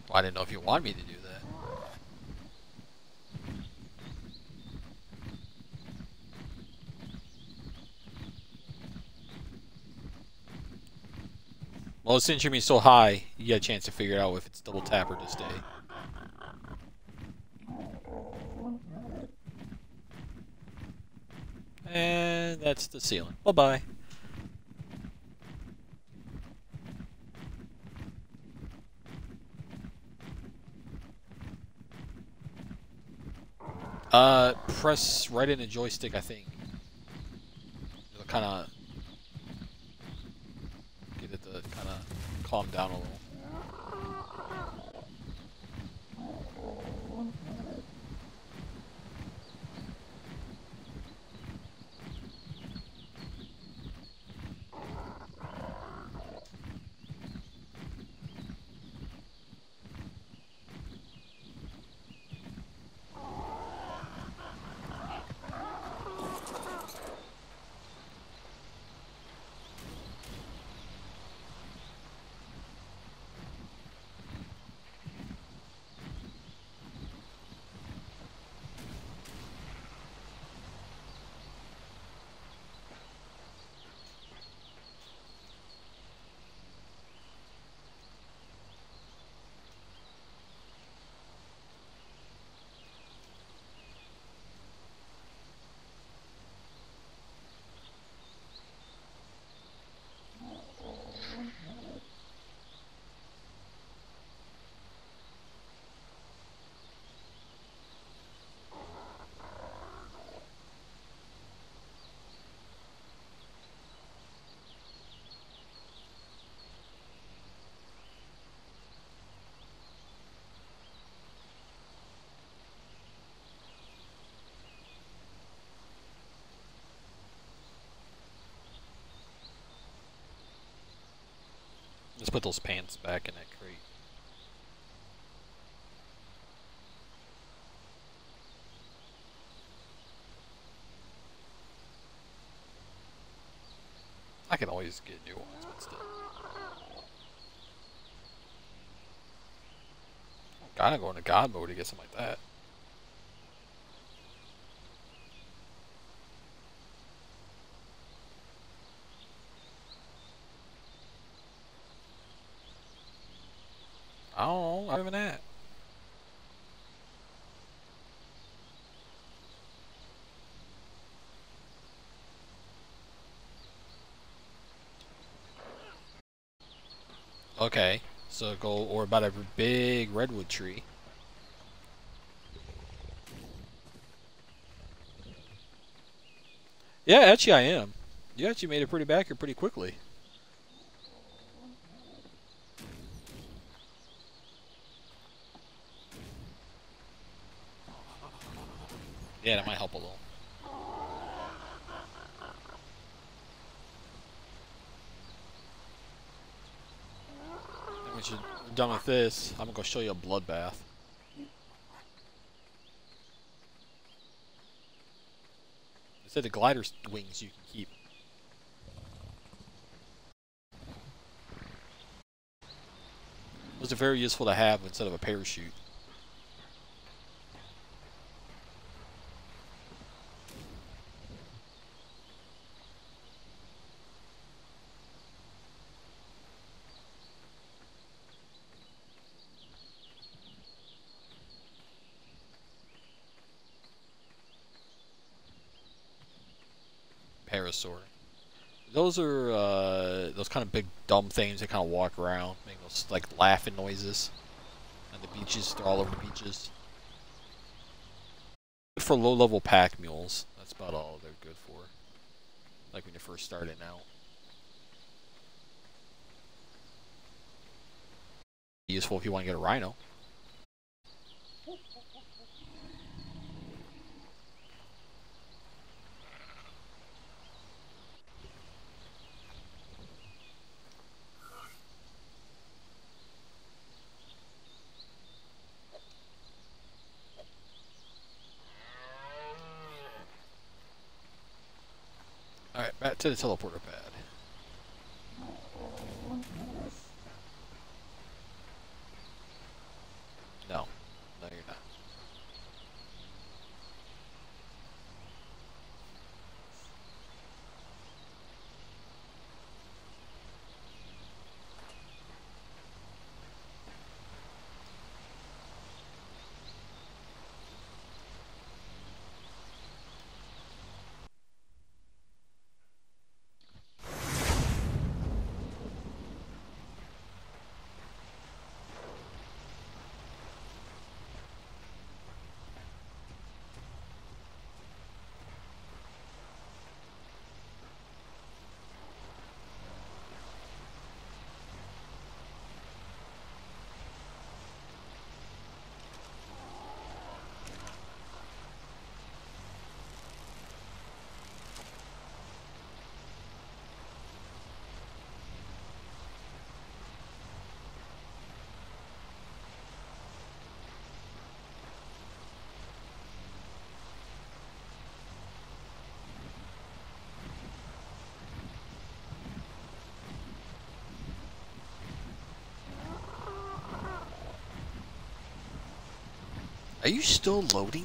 Well, I didn't know if you wanted me to do that. Well, since you're being so high, you got a chance to figure out if it's double tap or to stay. And that's the ceiling. Bye-bye. Press right in the joystick, I think. It'll kind of get it to kind of calm down a little. Let's put those pants back in that crate. I can always get new ones, but still. Gotta go into God mode to get something like that. I don't know, I'm even at. Okay, so go or about a big redwood tree. Yeah, actually I am. You actually made it pretty back here pretty quickly. Yeah, that might help a little. And once you're done with this, I'm gonna go show you a bloodbath. They said the glider wings you can keep. Those are very useful to have instead of a parachute. Parasaur. Those are those kind of big dumb things that kind of walk around, make those like laughing noises. On the beaches, they're all over the beaches. Good for low-level pack mules. That's about all they're good for. Like when you're first starting out. Useful if you want to get a rhino. Alright, back to the teleporter pad. No. No, you're not. Are you still loading?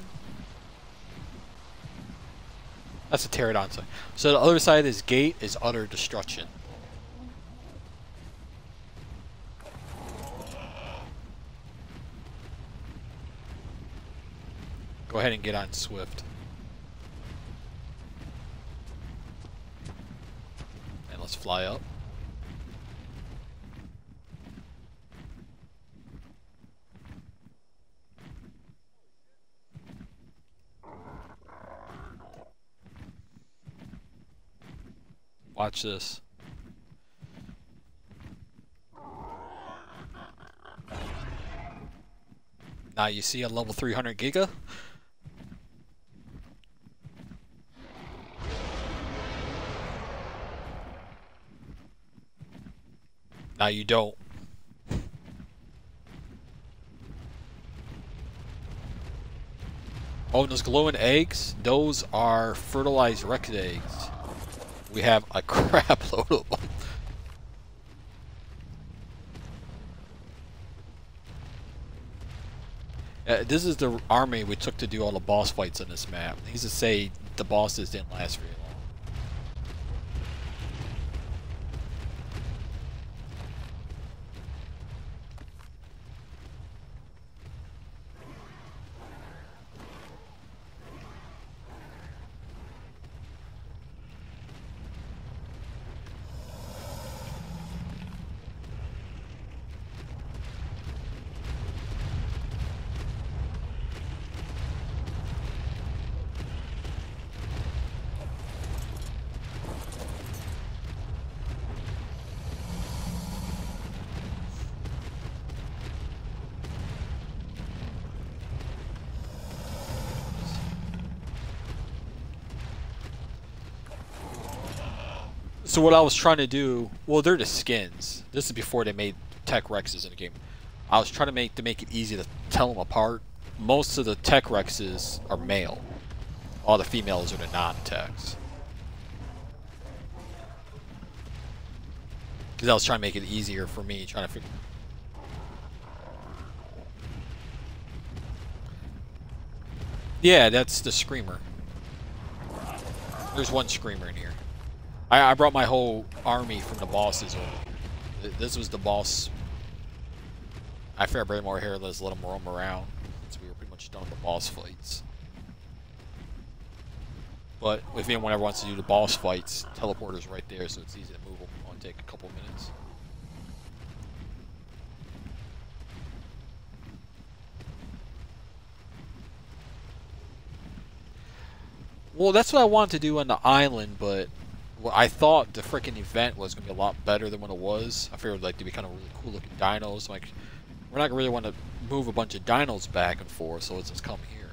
That's a pterodon side. So the other side of this gate is utter destruction. Go ahead and get on Swift. And let's fly up. Watch this. Now you see a level 300 Giga? Now you don't. Oh, and those glowing eggs, those are fertilized Rex eggs. We have a crap load of them. This is the army we took to do all the boss fights on this map. Needs to say the bosses didn't last very long. So what I was trying to do, well, they're the skins. This is before they made tech Rexes in the game. I was trying to make it easy to tell them apart. Most of the tech Rexes are male. All the females are the non-techs. Because I was trying to make it easier for me, trying to figure. Yeah, that's the Screamer. There's one Screamer in here. I brought my whole army from the bosses over here. This was the boss. I figured I'd bring more hairless, let them roam around. So we were pretty much done with the boss fights. But if anyone ever wants to do the boss fights, teleporter's right there, so it's easy to move them. It'll only take a couple minutes. Well, that's what I wanted to do on the island, but well, I thought the freaking event was going to be a lot better than what it was. I figured like to be kind of really cool looking dinos. Like, we're not going to really want to move a bunch of dinos back and forth, so let's just come here.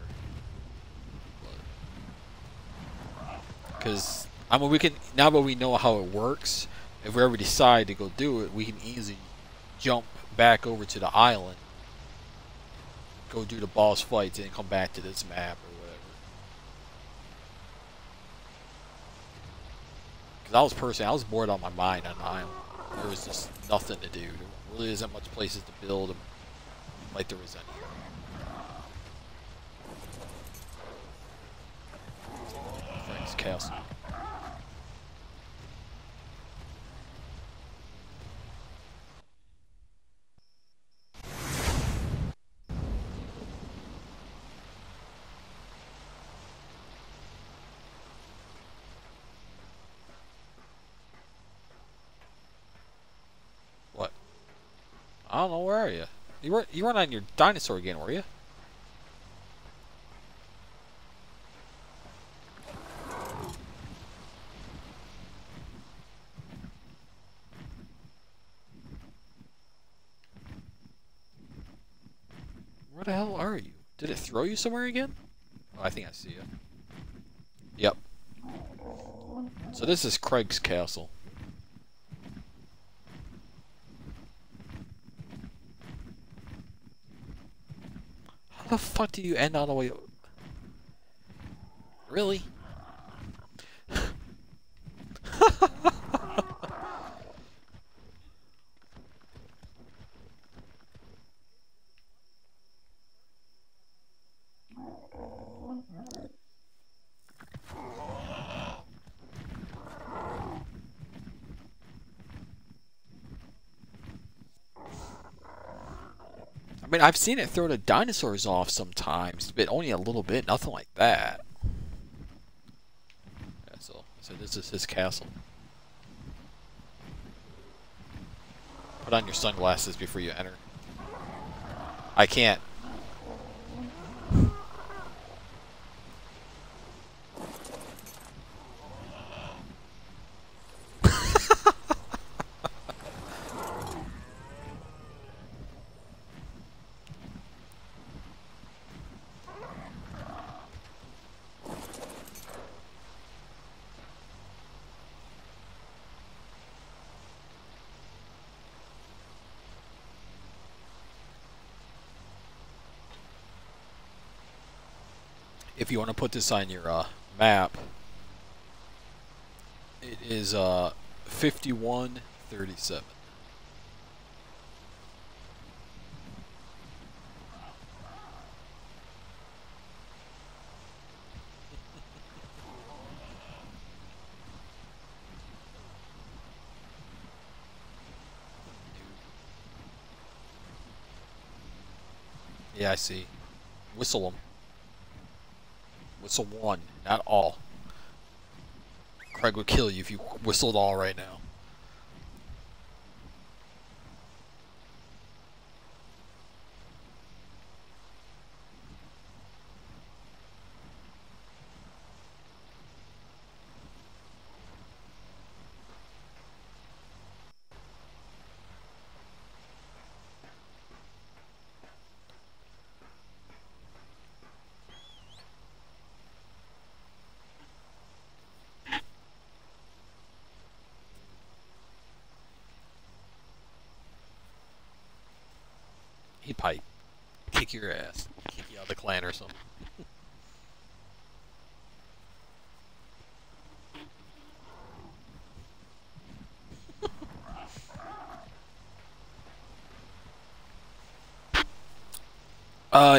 Because, I mean, we can, now that we know how it works, if we ever decide to go do it, we can easily jump back over to the island, go do the boss fights, and then come back to this map or whatever. Because I was bored on my mind on the island. There was just nothing to do. There really isn't much places to build them like there is on here. Thanks, castle. What? I don't know, where are you? You weren't on your dinosaur again, were you? Where the hell are you? Did it throw you somewhere again? Oh, I think I see you. Yep. So this is Craig's castle. How the fuck do you end all the way? Really? I mean, I've seen it throw the dinosaurs off sometimes, but only a little bit, nothing like that. Yeah, so this is his castle. Put on your sunglasses before you enter. I can't. If you want to put this on your map, it is 5137. Yeah, I see. Whistle them. Whistle one, not all. Craig would kill you if you whistled all right now. He'd probably kick your ass, kick you out of the clan or something.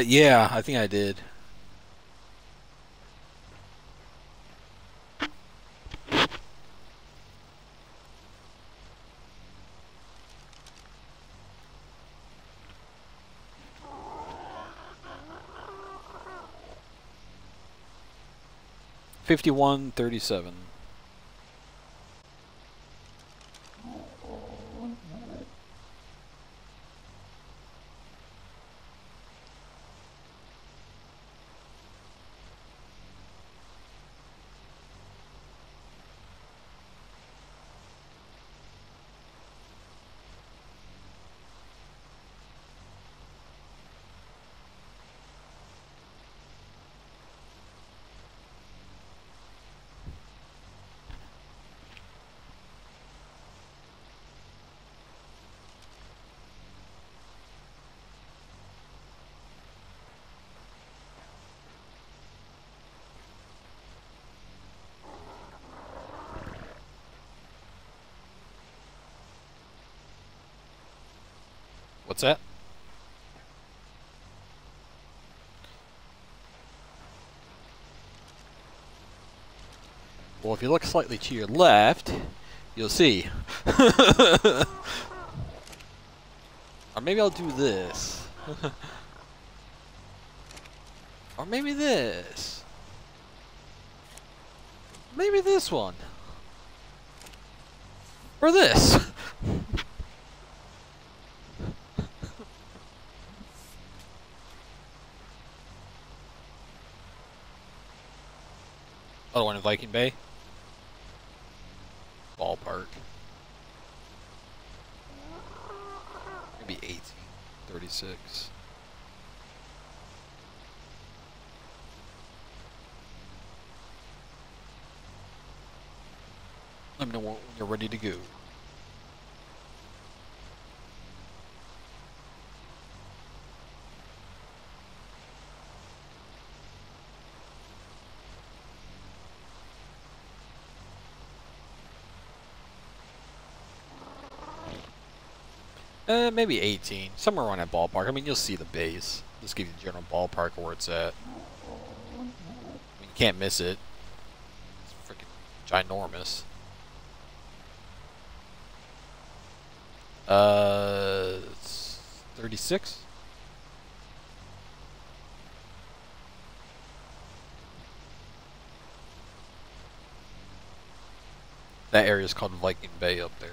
Yeah, I think I did. $51.37. What's that? Well, if you look slightly to your left, you'll see. Or maybe I'll do this. Or maybe this. Maybe this one. Or this. Other one in Viking Bay. Ballpark. Maybe 1836. Let me know when you're ready to go. Maybe 18. Somewhere around that ballpark. I mean, you'll see the base. Just give you the general ballpark of where it's at. I mean, you can't miss it. It's freaking ginormous. It's 36? That area is called Viking Bay up there.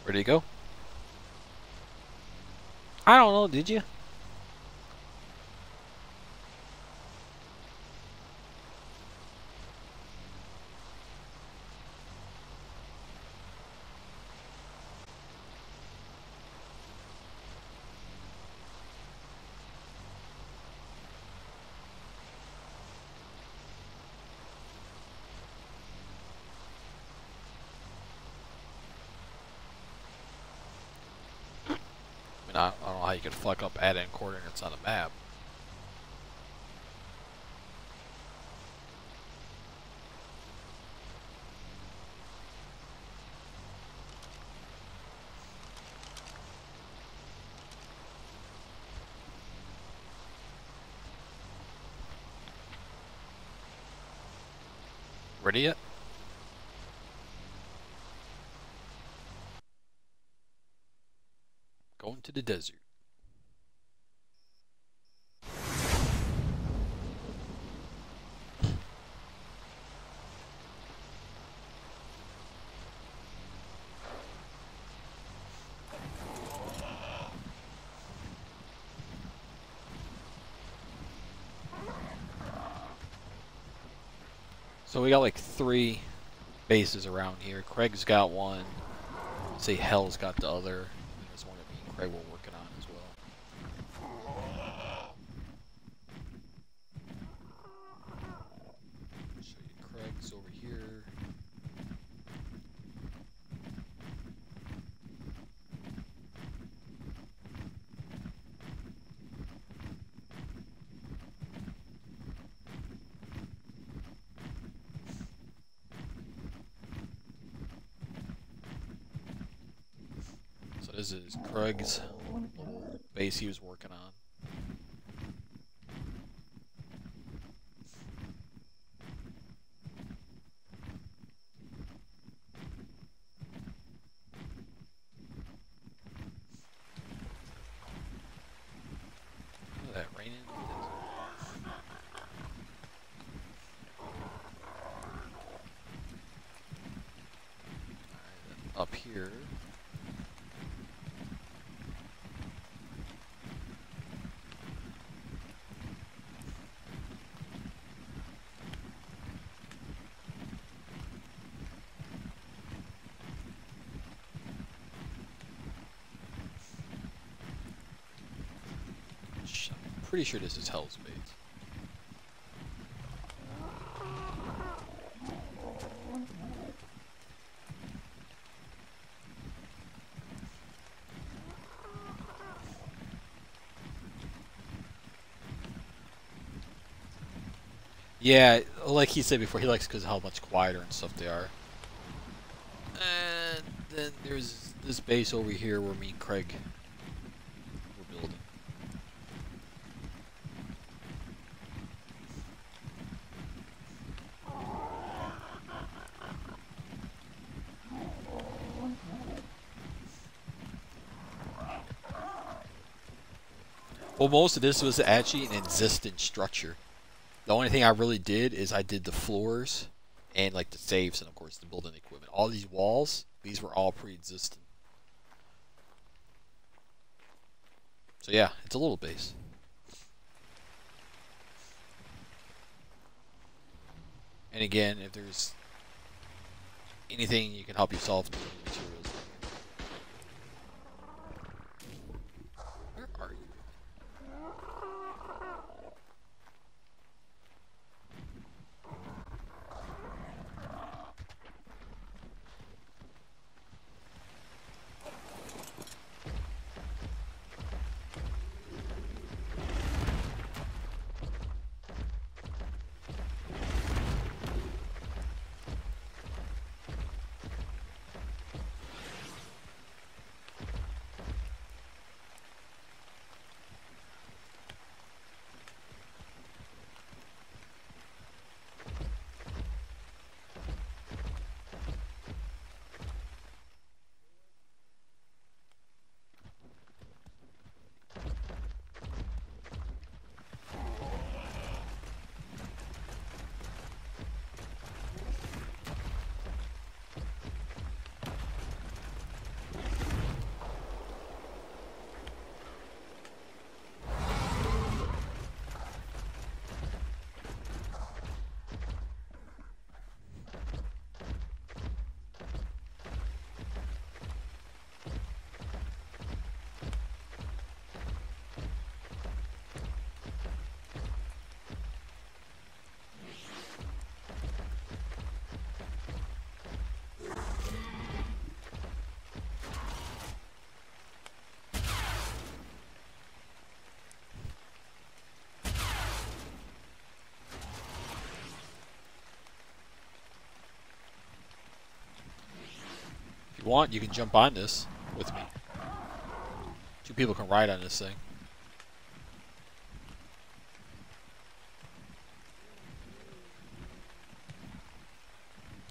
Where'd he go? I don't know, did you? I don't know how you could fuck up adding coordinates on a map. Ready yet? Going to the desert. So we got like 3 bases around here. Craig's got one. Say Hell's got the other. And there's one that me and Craig were working on as well. Show you Craig's over here. This is Craig's little base he was working on. Look at that raining. Alright, up here. Pretty sure this is Hell's base. Yeah, like he said before, he likes because of how much quieter and stuff they are. And then there's this base over here where me and Craig were building. Well, most of this was actually an existing structure. The only thing I really did is I did the floors and like the safes and of course the building equipment. All these walls, these were all pre-existing. So yeah, it's a little base. And again, if there's anything you can help yourself to materials. Where are you? you want, you can jump on this with me. 2 people can ride on this thing.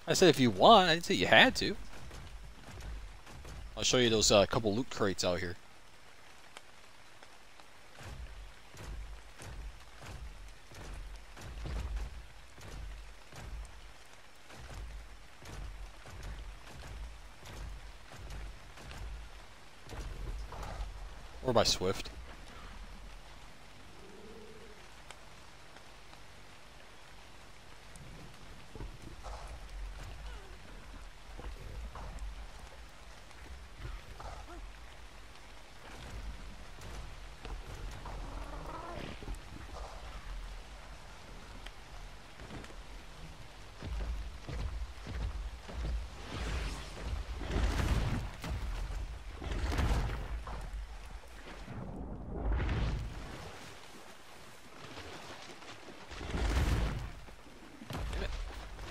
I said if you want, I didn't say you had to. I'll show you those couple loot crates out here. Or by Swift.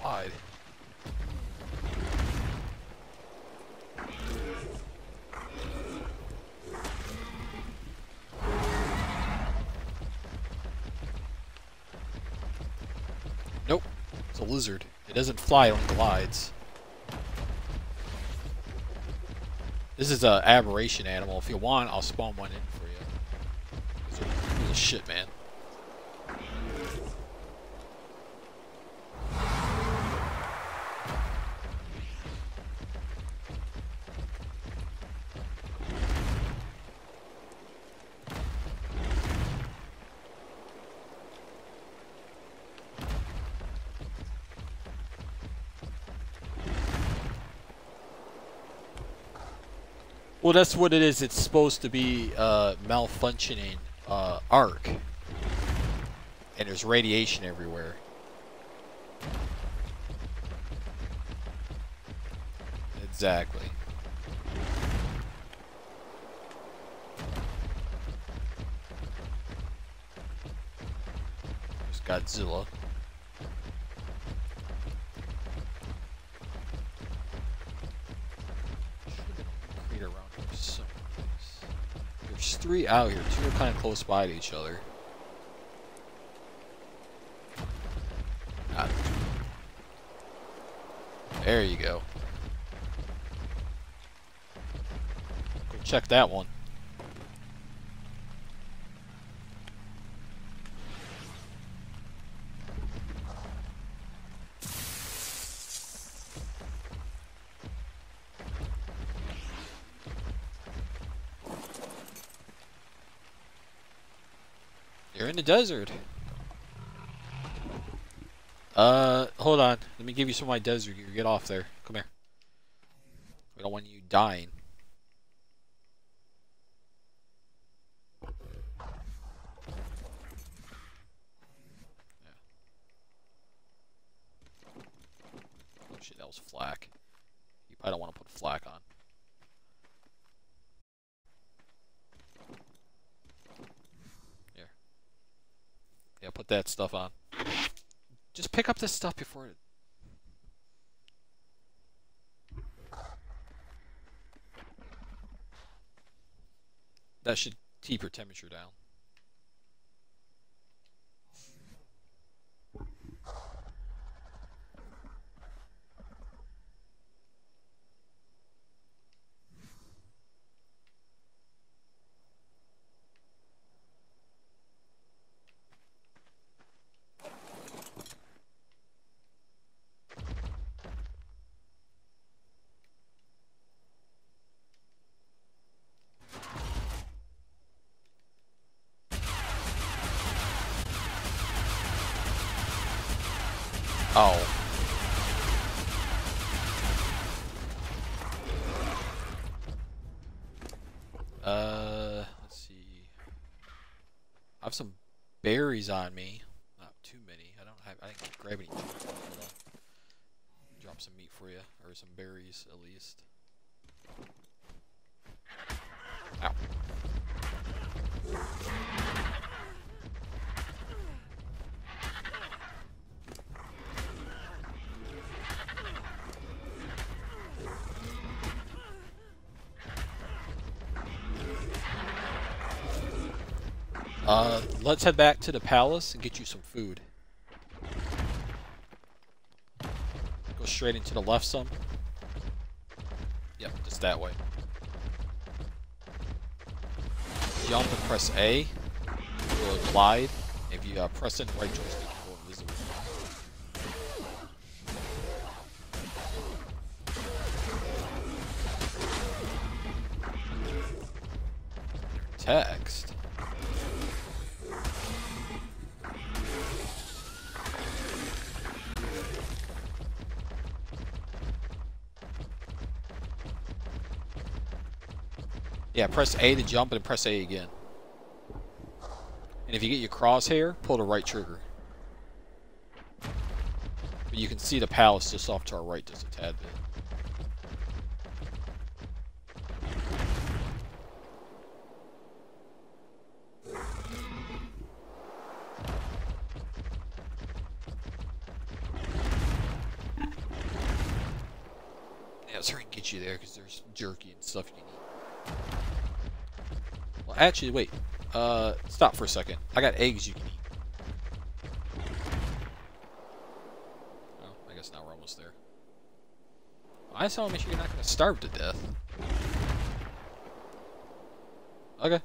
Wide. Nope. It's a lizard. It doesn't fly, it only glides. This is an aberration animal. If you want, I'll spawn one in for you. These are shit, man. Well, that's what it is. It's supposed to be malfunctioning Ark. And there's radiation everywhere. Exactly. There's Godzilla. There's 3 out here. 2 are kind of close by to each other. Ah. There you go. Go check that one. You're in the desert. Hold on. Let me give you some of my desert gear. Get off there. Come here. We don't want you dying. Yeah. Oh shit, that was flak. You probably don't want to put flak on. Yeah, put that stuff on. Just pick up this stuff before it... That should keep your temperature down. Oh. Let's see. I have some berries on me. Not too many. I didn't grab any. Hold on. Drop some meat for you, or some berries at least. Ow. Let's head back to the palace and get you some food. Go straight into the left some. Yep, just that way. Jump and press A. You'll glide. If you press in the right joystick, you go invisible. Text. Yeah, press A to jump and press A again. And if you get your crosshair, pull the right trigger. But you can see the palace just off to our right just a tad bit. Yeah, so we can get you there because there's jerky and stuff you can eat. Well, actually, wait. Stop for a second. I got eggs you can eat. Oh, I guess now we're almost there. I just want to make sure you're not going to starve to death. Okay.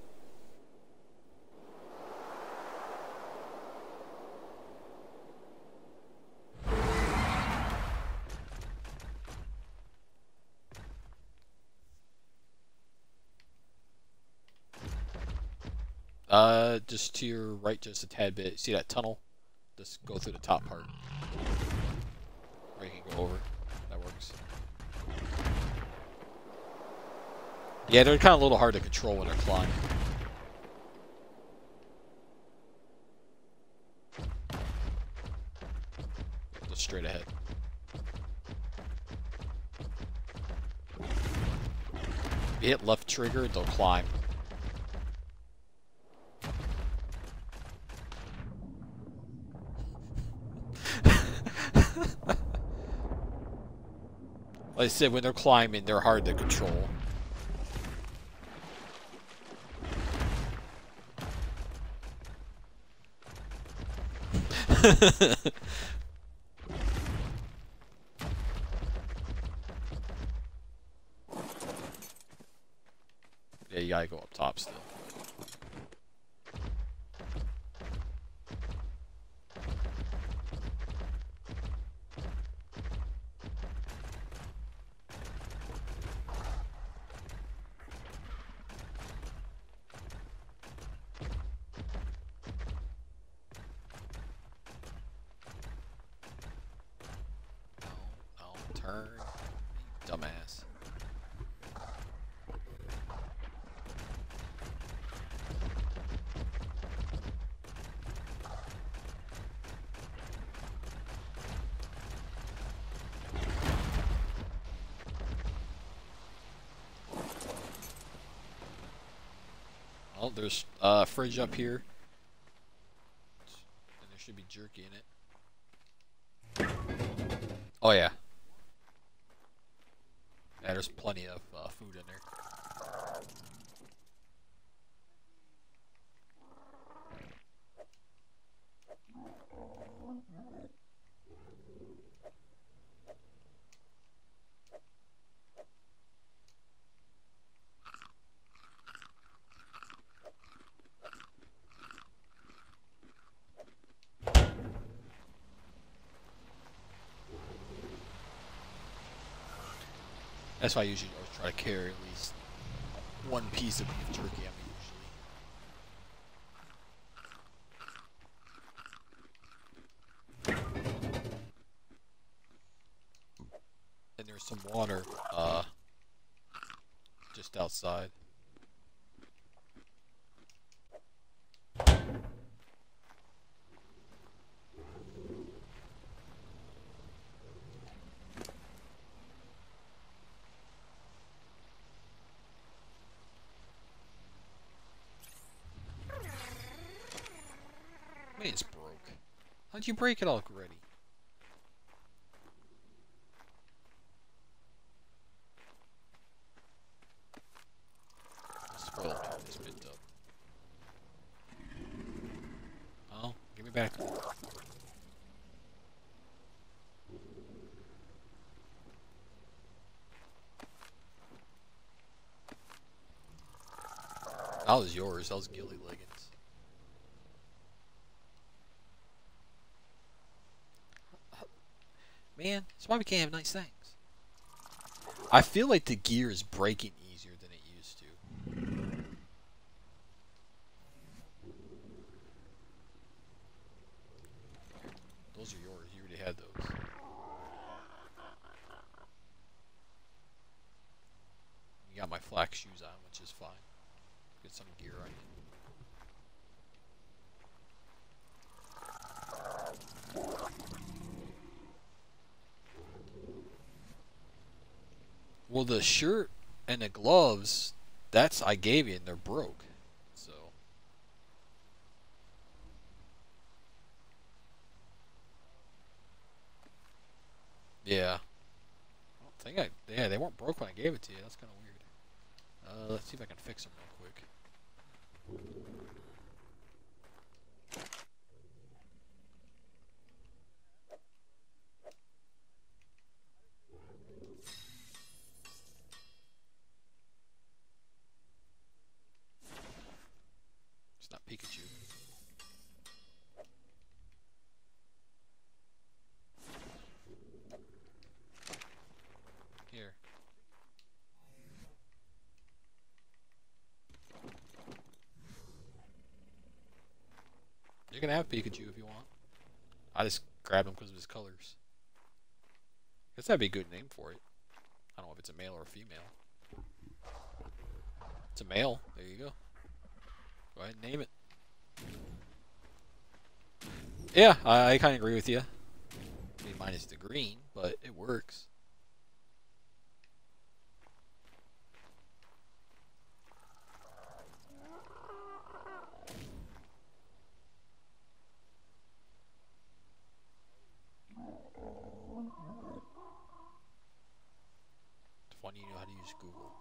Just to your right just a tad bit. See that tunnel? Just go through the top part. Or you can go over. That works. Yeah, they're kind of a little hard to control when they're climbing. Just straight ahead. If you hit left trigger, they'll climb. Like I said, when they're climbing, they're hard to control. Yeah, you gotta go up top still. Turn, dumbass. Oh, there's a fridge up here. And there should be jerky in it. Oh yeah. Yeah, there's plenty of food in there. That's why I usually always try to carry at least one piece of beef jerky. I mean, usually. And there's some water just outside. I mean, it's broke. How'd you break it already? Spoiled. It's been done. That was yours. That was Gilly Liggins. Man, that's why we can't have nice things. I feel like the gear is breaking easier than it used to. Those are yours. You already had those. You got my flak shoes on, which is fine. Get some gear on you. Well, the shirt and the gloves, that's I gave you, and they're broke. So. Yeah. I don't think yeah, they weren't broke when I gave it to you. That's kind of weird. Let's see if I can fix them real quick. It's not Pikachu. Here. You can have Pikachu if you want. I just grabbed him because of his colors. Guess that'd be a good name for it. I don't know if it's a male or a female. It's a male. There you go. Go ahead and name it. Yeah, I kind of agree with you. I mean, mine is the green, but it works. It's funny you know how to use Google.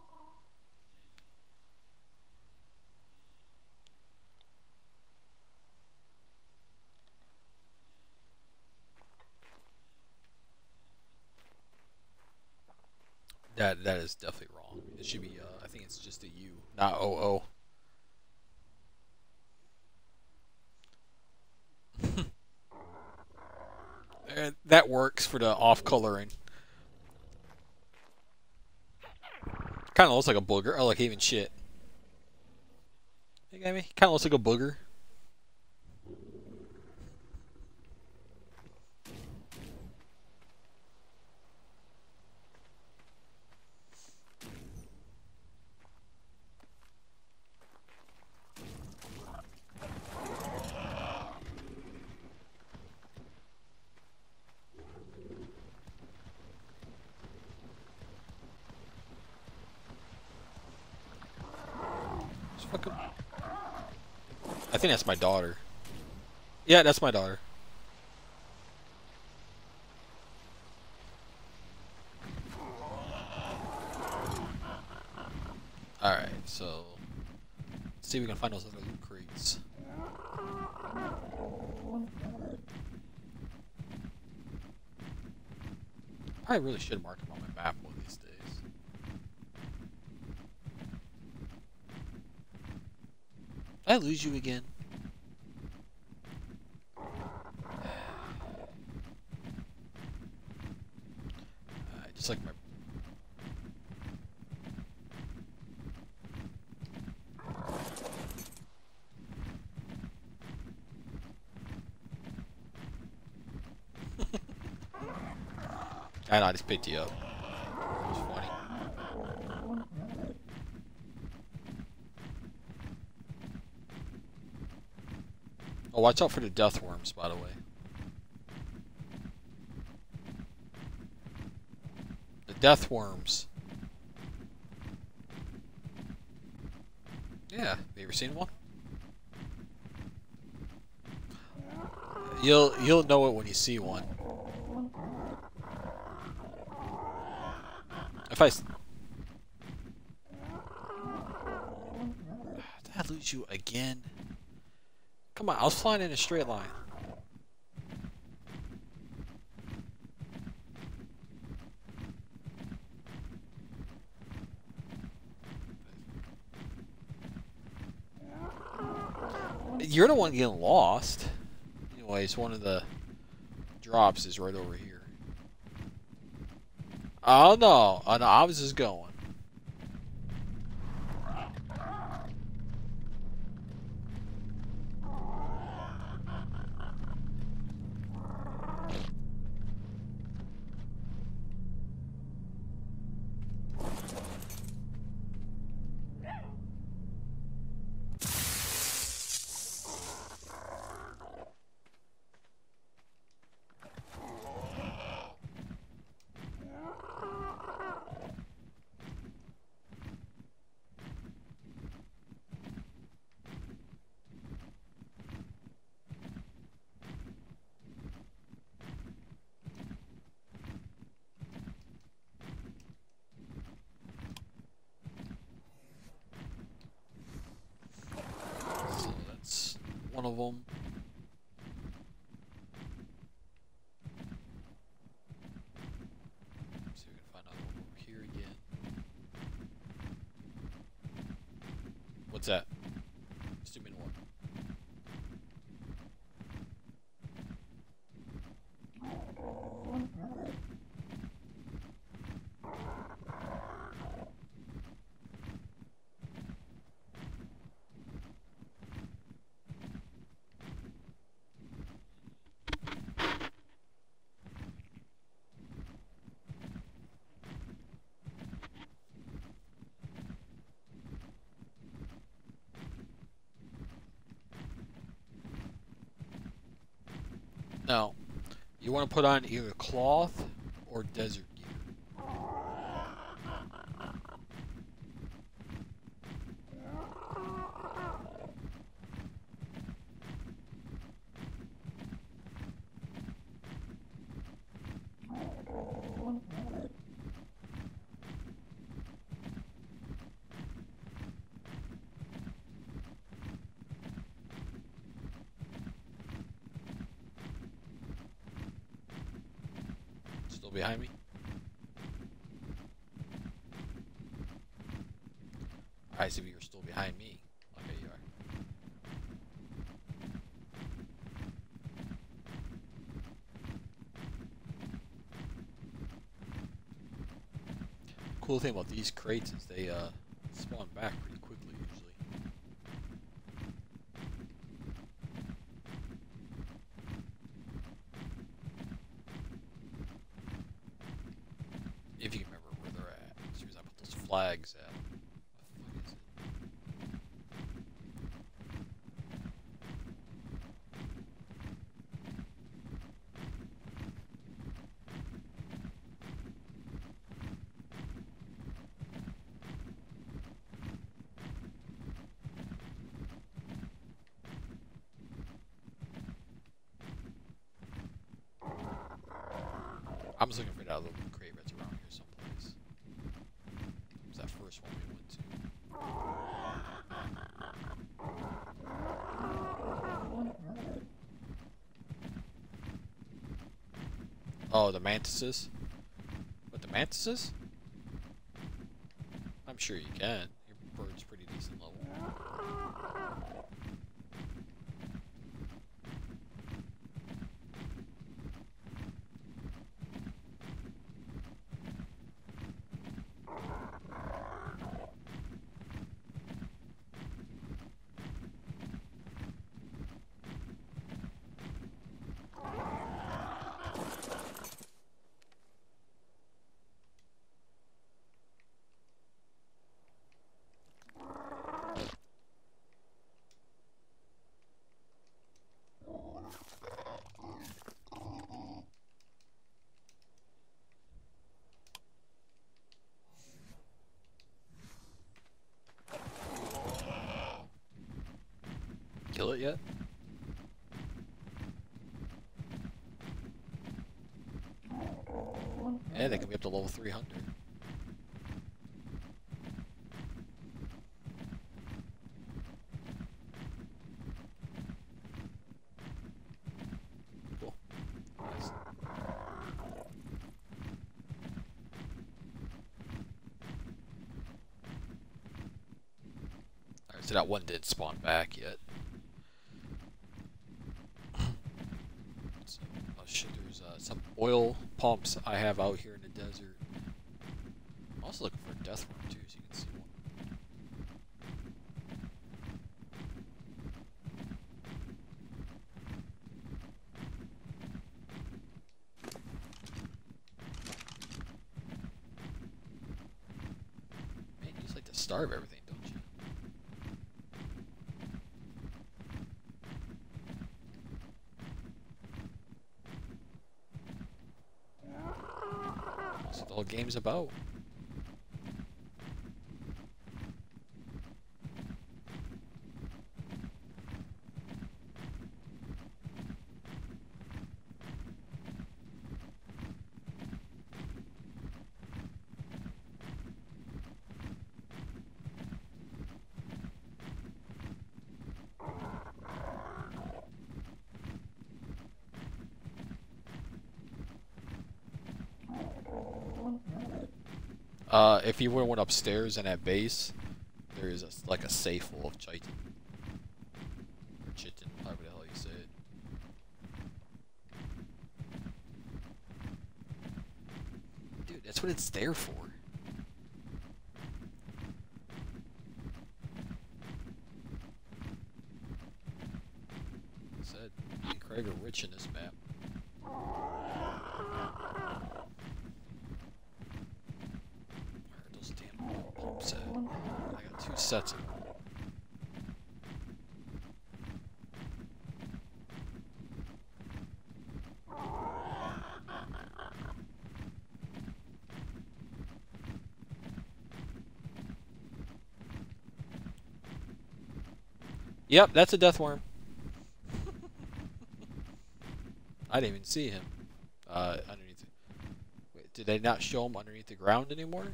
That is definitely wrong. It should be I think it's just a U, not OO. That works for the off coloring. Kind of looks like a booger. Oh, like even shit. You got me? Kind of looks like a booger. I think that's my daughter. Yeah, that's my daughter. Alright, so let's see if we can find those other loot crates. I really should mark them on my map one of these days. Did I lose you again? Just like my... I know, I just picked you up. It was funny. Oh, watch out for the death worms, by the way. The death worms. Yeah, have you ever seen one? You'll know it when you see one. If I... Did I lose you again? Come on, I was flying in a straight line. You're the one getting lost. Anyways, one of the drops is right over here. Oh no! Oh no! I was just going. So that's one of them. See if we can find another one over here again. What's that? Just 2 minute one. Now, you want to put on either cloth or desert gear. Still behind me? I see you're still behind me. Okay, you are. Cool thing about these crates is they spawn back pretty quickly usually. If you can remember where they're at. As soon as I put those flags at. What the fuck is it? I'm just looking for that little crate that's around here someplace. It was that first one we went to. Oh, the mantises? What, the mantises? I'm sure you can. Your bird's pretty decent level. Kill it yet? Yeah, they can be up to level 300. Cool. Nice. Alright, so that one didn't spawn back yet. some oil pumps I have out here in the desert. I'm also looking for a death worm too, so you can see one. Man, you just like to starve everything, don't you? That's what the whole game's about. If you went upstairs in that base, there is like a safe full of chitin. Or chitin, however the hell you say it. Dude, that's what it's there for. Like I said, me and Craig are rich in this map. Set. I got 2 sets of them. Yep, that's a death worm. I didn't even see him underneath. Wait, did they not show him underneath the ground anymore?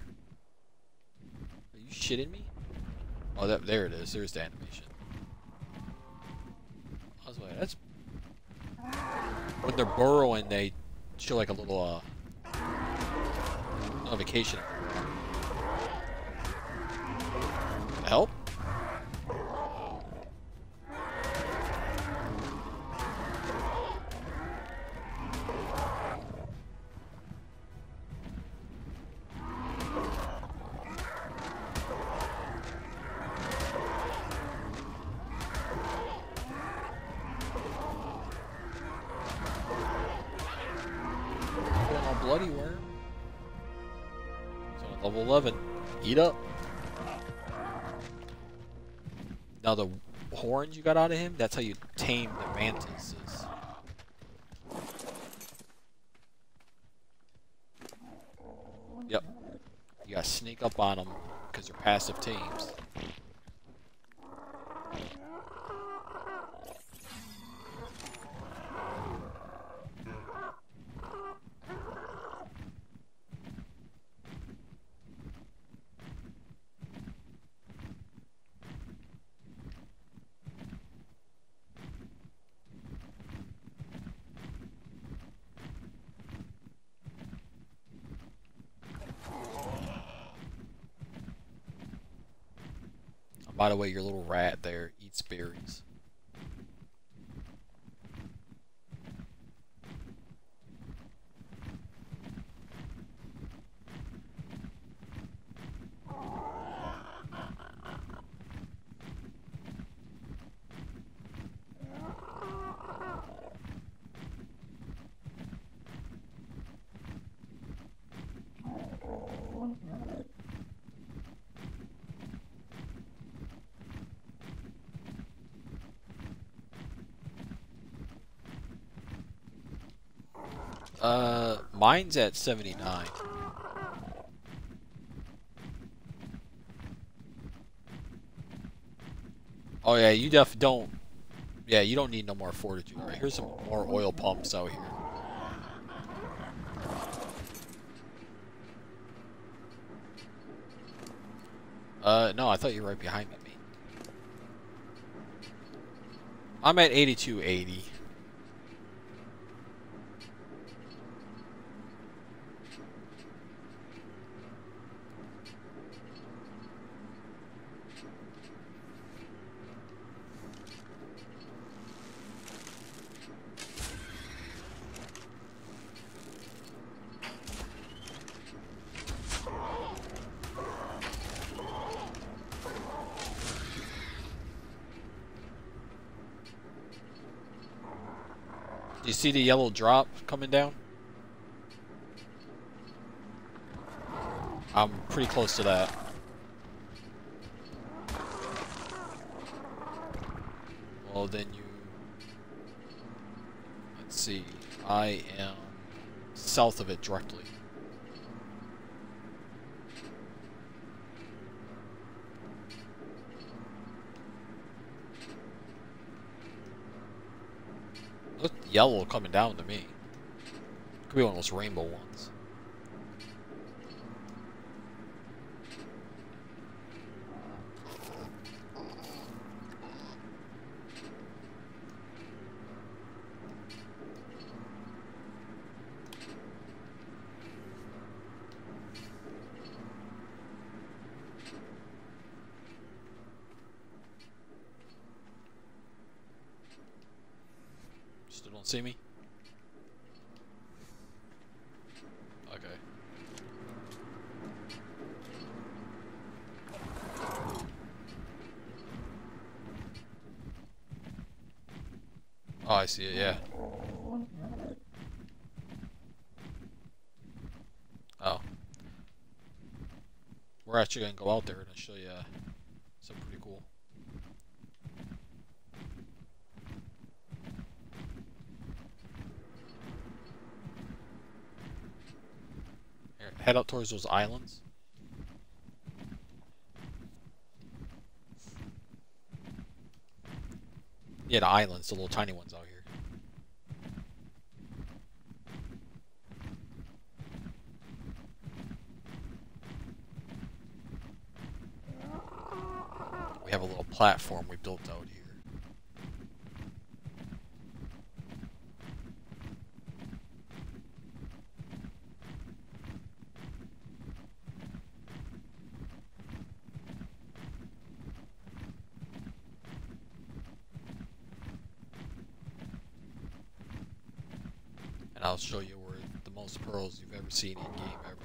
Are you shitting me? Oh, there it is. There's the animation. I was like, that's when they're burrowing. They show like a little notification. Help? Bloody worm. He's on level 11. Eat up. Now the horns you got out of him, that's how you tame the mantises. Yep. You gotta sneak up on them because they're passive tames. By the way, your little rat there eats berries. Mine's at 79. Oh yeah, you don't. Yeah, you don't need no more fortitude. All right, here's some more oil pumps out here. No, I thought you were right behind me, mate. I'm at 8280. Do you see the yellow drop coming down? I'm pretty close to that. Well, then you... Let's see. I am south of it directly. Look yellow coming down to me. Could be one of those rainbow ones. Still don't see me? Okay. Oh, I see it, yeah. Oh. We're actually gonna go out there and show you something pretty cool. Here, head out towards those islands. Yeah, the islands, the little tiny ones out here. We have a little platform we built out here. And I'll show you where the most pearls you've ever seen in game ever.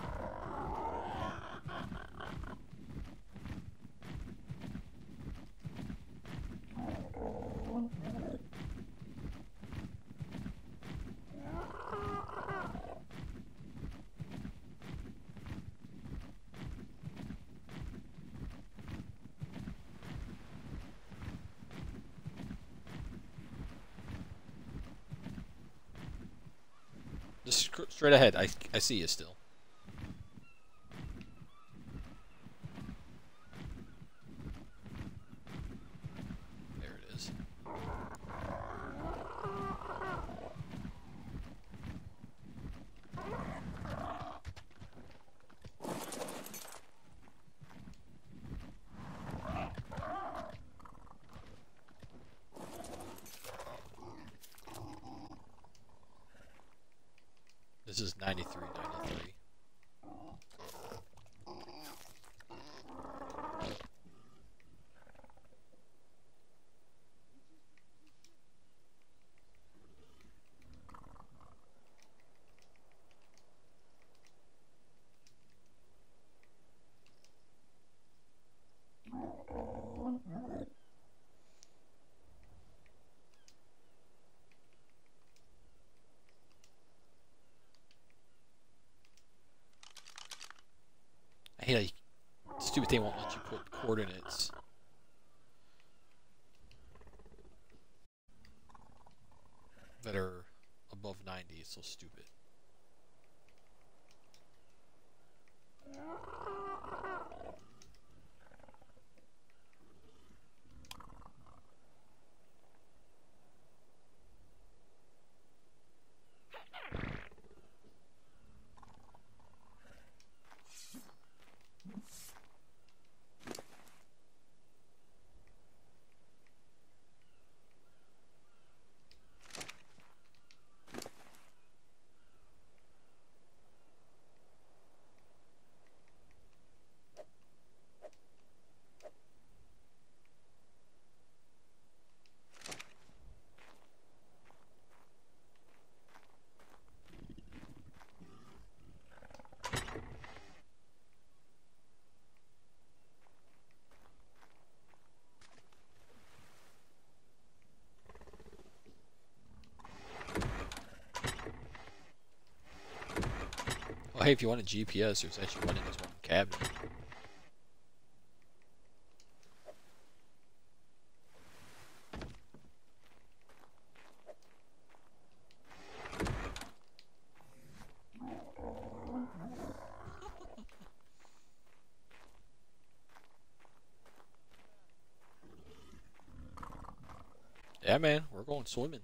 Just straight ahead. I see you still. There it is. This is 93. I hate how stupid thing won't let you put coordinates. That are above 90. It's so stupid. Oh, hey, if you want a GPS, there's actually one in this one cabinet. Yeah, man, we're going swimming.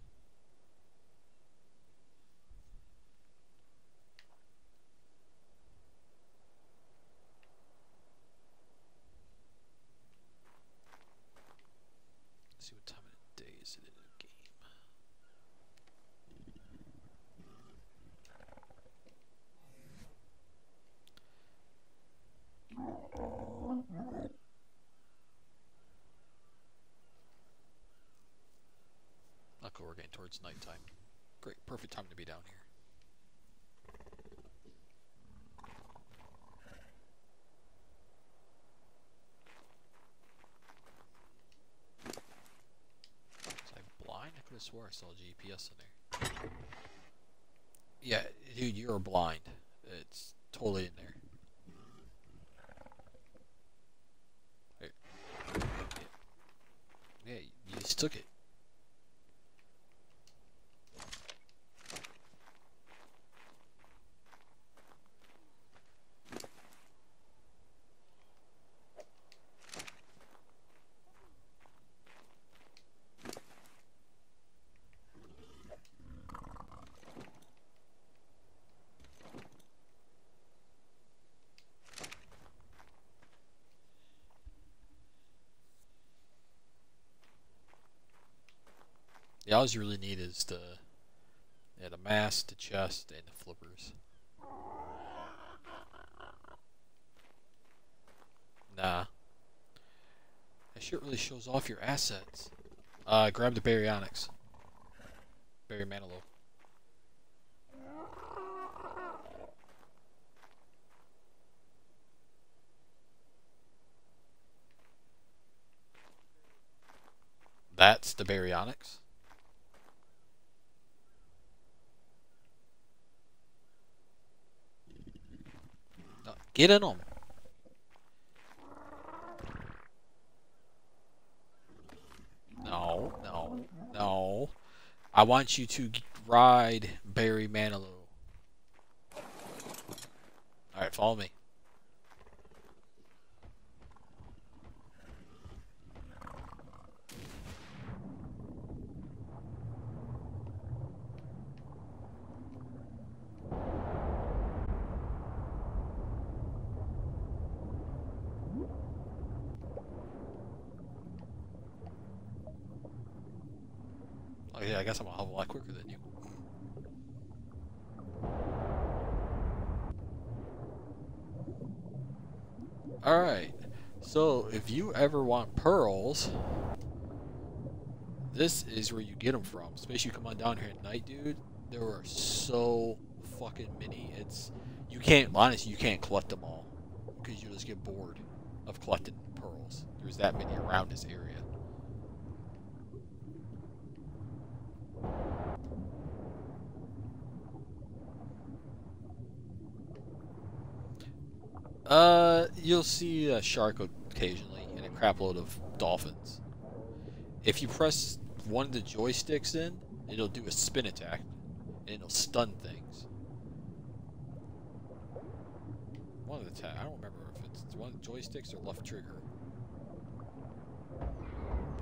Let's see what time of day is it in the game. Oh, cool, we're getting towards nighttime. Great, perfect time to be down here. Was I blind? I could have swore I saw a GPS in there. Yeah, dude, you're blind. It's totally in there. Yeah, you just took it. Yeah, all you really need is the mask, the chest, and the flippers. Nah. That shit really shows off your assets. Grab the baryonyx. Barry Manilow. That's the baryonyx. No, get in them. No, no, no. I want you to ride Barry Manilow. Alright, follow me. Oh yeah, I guess I'm a hell of a lot quicker than you. Alright, so if you ever want pearls, this is where you get them from. Especially you come on down here at night, dude. There are so fucking many. You can't, honestly, you can't collect them all. Because you'll just get bored of collecting pearls. There's that many around this area. You'll see a shark occasionally and a crap load of dolphins. If you press one of the joysticks in, it'll do a spin attack and it'll stun things. One of the I don't remember if it's one of the joysticks or left trigger.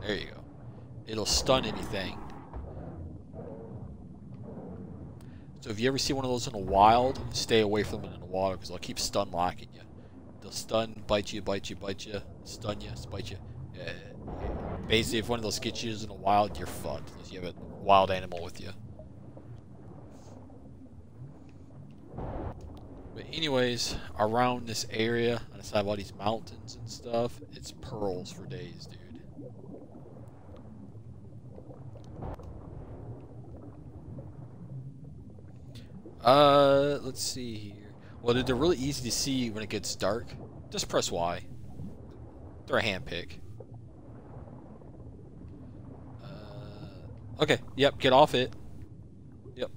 There you go. It'll stun anything. So if you ever see one of those in the wild, stay away from them in the water because they'll keep stun locking you. They'll stun, bite you, bite you, bite you, stun you, bite you. Basically, if one of those gets you in the wild, you're fucked unless you have a wild animal with you. But anyways, around this area, on the side of all these mountains and stuff, it's pearls for days, dude. Let's see here. Well, they're really easy to see when it gets dark. Just press Y. They're a hand pick. Okay, yep, get off it. Yep.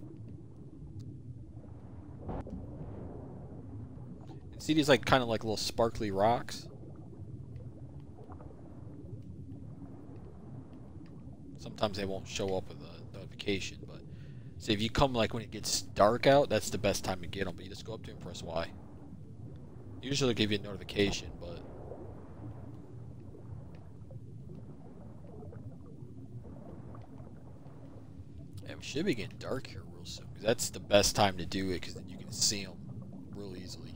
See these like kind of like little sparkly rocks? Sometimes they won't show up with a notification, but see if you come like when it gets dark out, that's the best time to get them. But you just go up to them and press Y. Usually they'll give you a notification, but it should be getting dark here real soon. Cause that's the best time to do it, because then you can see them real easily.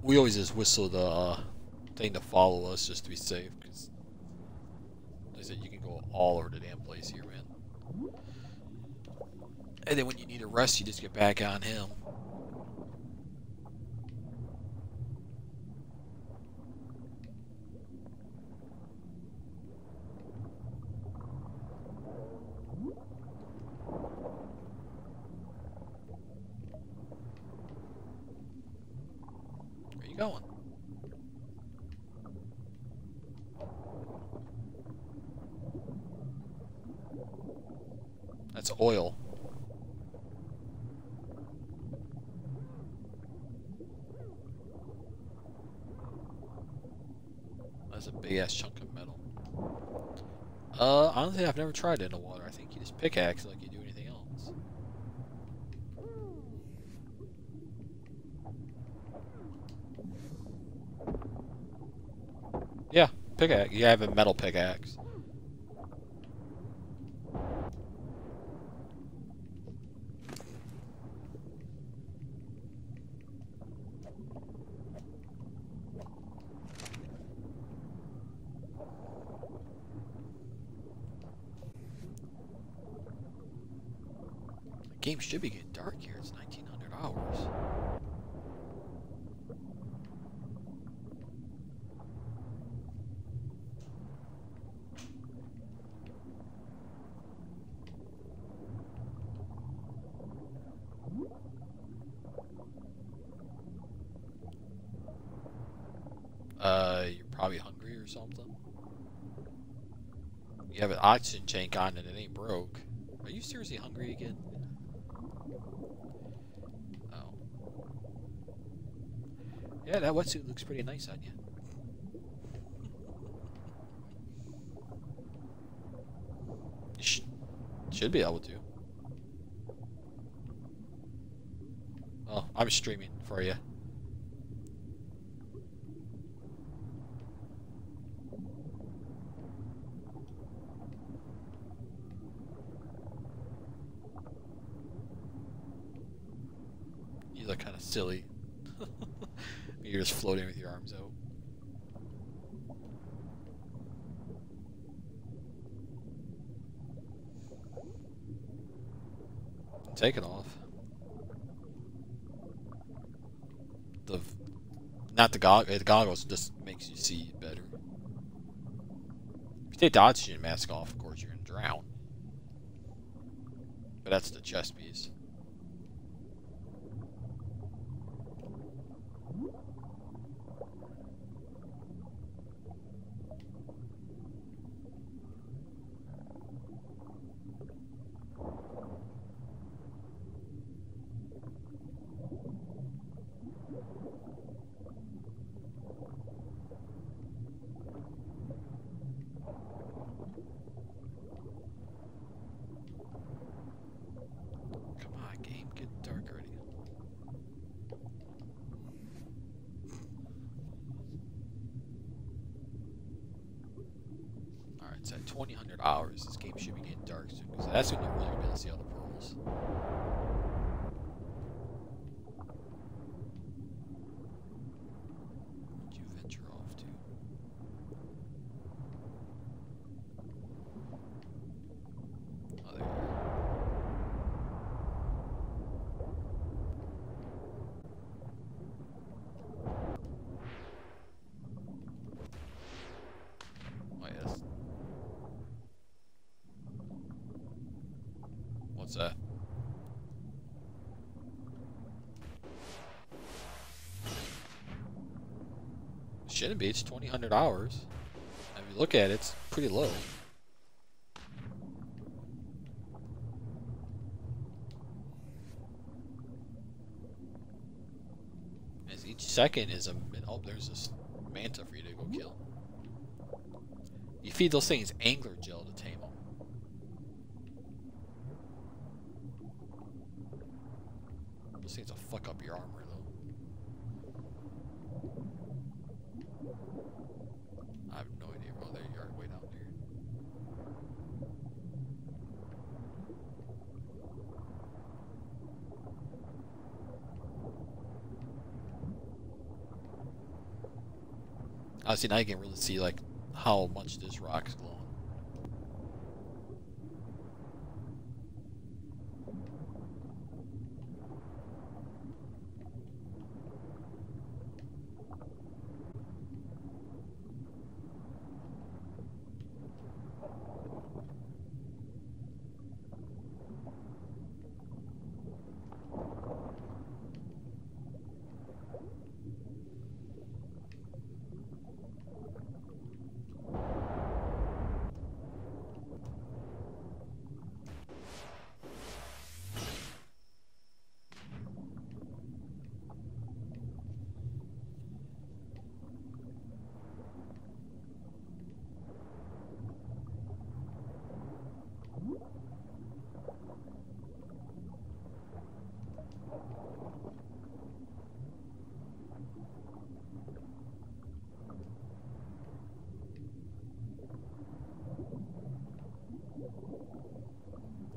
We always just whistle the thing to follow us just to be safe, because like I said, you can go all over the damn place here, man. And then when you need a rest, you just get back on him. Where you going? That's oil. That's a big ass chunk of metal. Honestly, I've never tried it in the water. I think you just pickaxe like you do anything else. Yeah, pickaxe. You have a metal pickaxe. The game should be getting dark here. It's 1900 hours. You're probably hungry or something. You have an oxygen tank on and it ain't broke. Are you seriously hungry again? Oh. Yeah, that wetsuit looks pretty nice on you. You should be able to. Oh, I'm streaming for you. You look kind of silly. You're just floating with your arms out. Take it off. Not the goggles just makes you see better. If you take the oxygen mask off, of course you're gonna drown. But that's the chest piece. It's at 2000 hours. This game should be getting dark soon, because that's when you're really going to see all the pearls. Where'd you venture off to? Oh, there you are. Oh, yes. What's that? Shouldn't be. It's 2000 hours. If you look at it, it's pretty low. second is a... Oh, there's this manta for you to go kill. You feed those things angler gel to tame them. Those things will fuck up your armor, though. I have no idea. Oh, there you are, way down there. Honestly, now you can really see, like, how much this rock is glowing.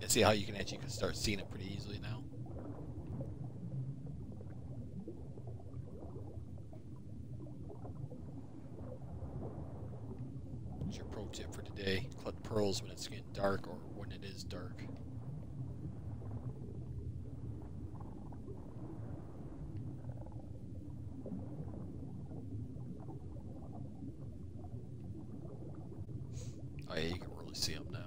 And see how you can actually start seeing it pretty easily now. That's your pro tip for today. Collect pearls when it's getting dark or when it is dark. Oh yeah, you can really see them now.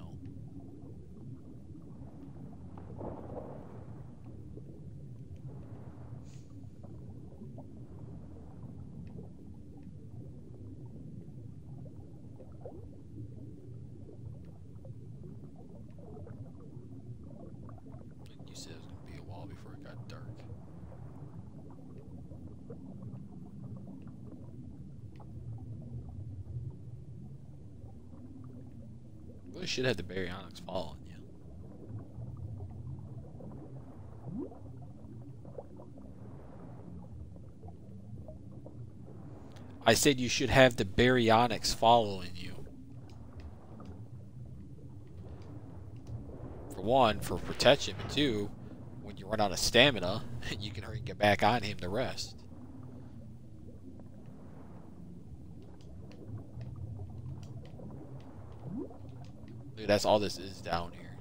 You said it was going to be a while before it got dark. Well, you should have the baryonyx following you. I said you should have the baryonyx following you. For one, for protection, but two, when you run out of stamina, you can hurry and get back on him to rest. Look, that's all this is down here.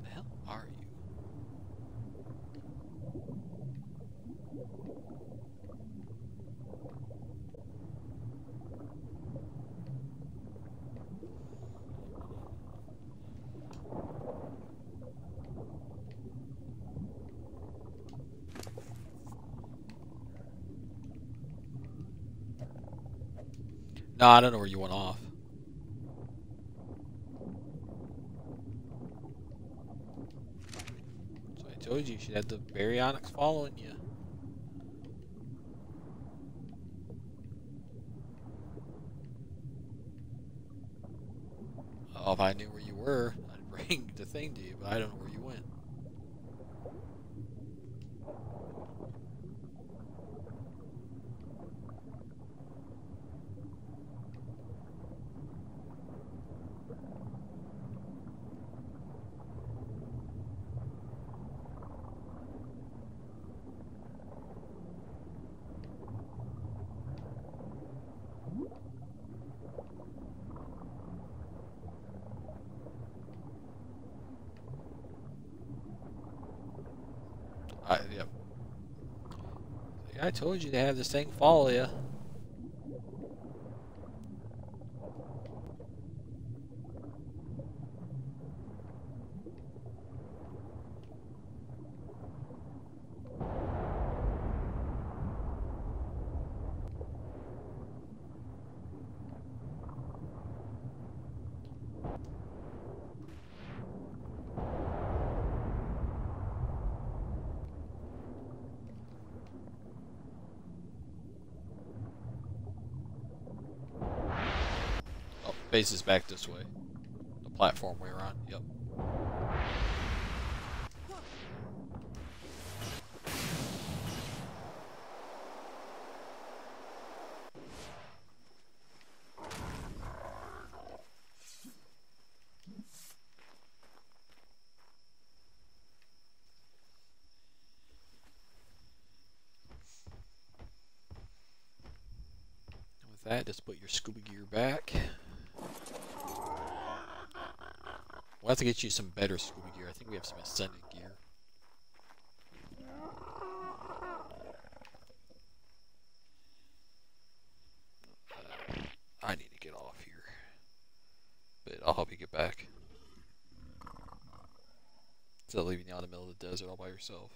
The hell are you? No, I don't know where you went off. So I told you should have the baryonyx following you. Oh, if I knew where you were, I'd bring the thing to you, but I don't know where you went. Yep. I told you to have this thing follow you. base is back this way. The platform we were on. Yep. With that, just put your scuba gear back. We'll have to get you some better scuba gear. I think we have some ascendant gear. I need to get off here. But I'll help you get back. Instead of leaving you out in the middle of the desert all by yourself.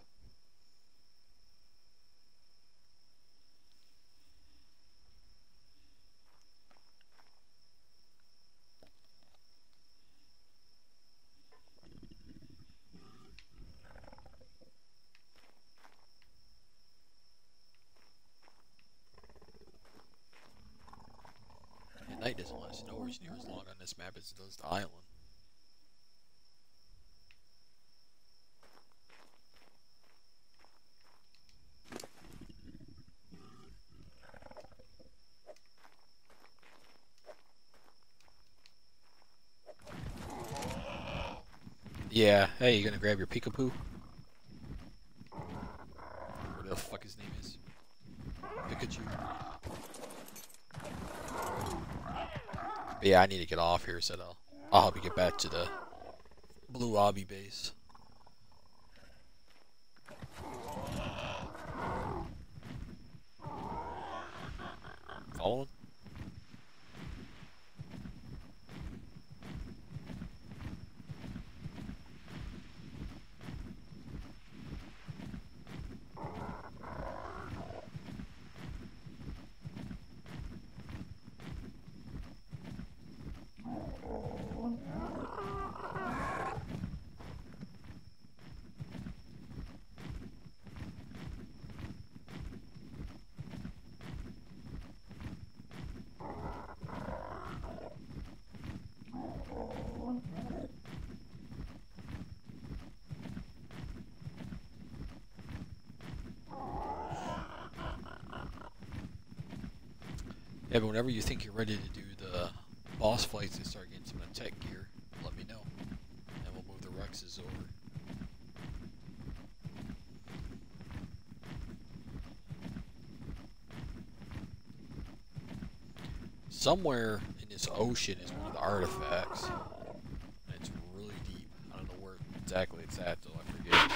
Night doesn't last nowhere near as long on this map as it does the island. Yeah, hey, you gonna grab your peekapoo? What the fuck his name is? Pikachu. But yeah, I need to get off here, so I'll help you get back to the Blue Obby base. Following? Yeah, but whenever you think you're ready to do the boss fights and start getting some of the tech gear, let me know. And we'll move the Rexes over. Somewhere in this ocean is one of the artifacts. And it's really deep. I don't know where exactly it's at, though. I forget.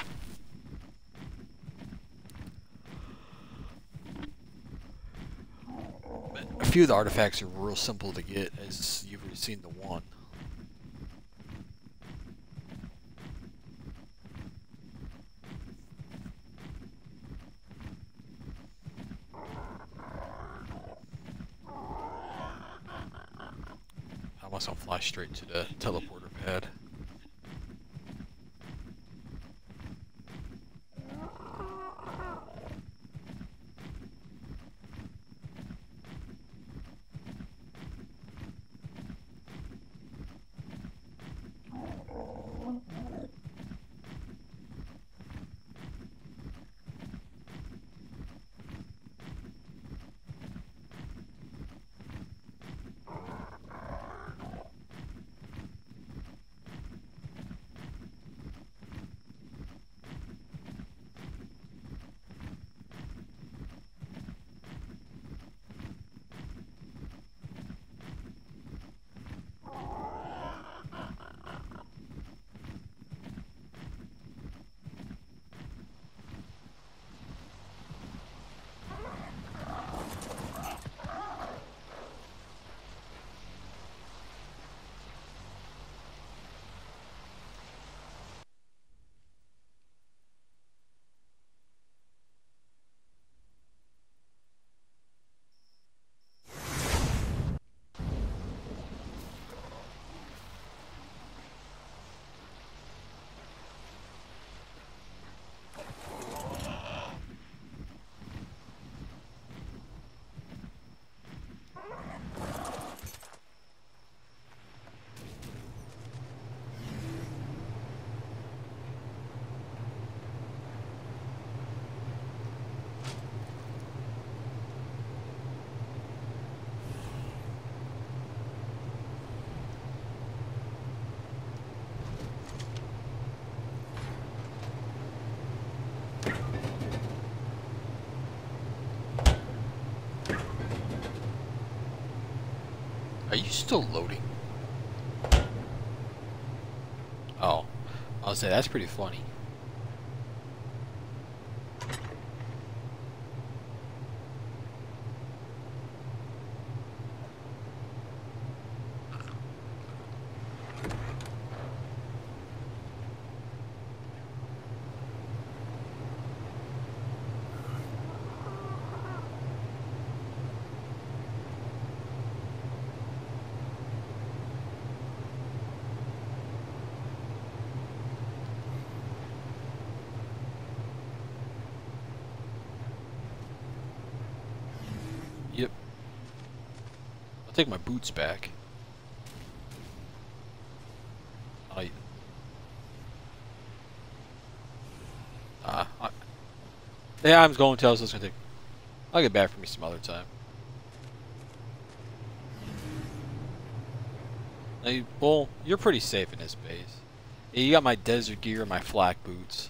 A few of the artifacts are real simple to get, as you've already seen the one. I must not fly straight to the teleporter pad. Are you still loading? Oh, I'll say that's pretty funny. Yep. I'll take my boots back. Yeah, I'm going to. I was just gonna take. I'll get back from you some other time. Well, you're pretty safe in this base. Yeah, you got my desert gear and my flak boots.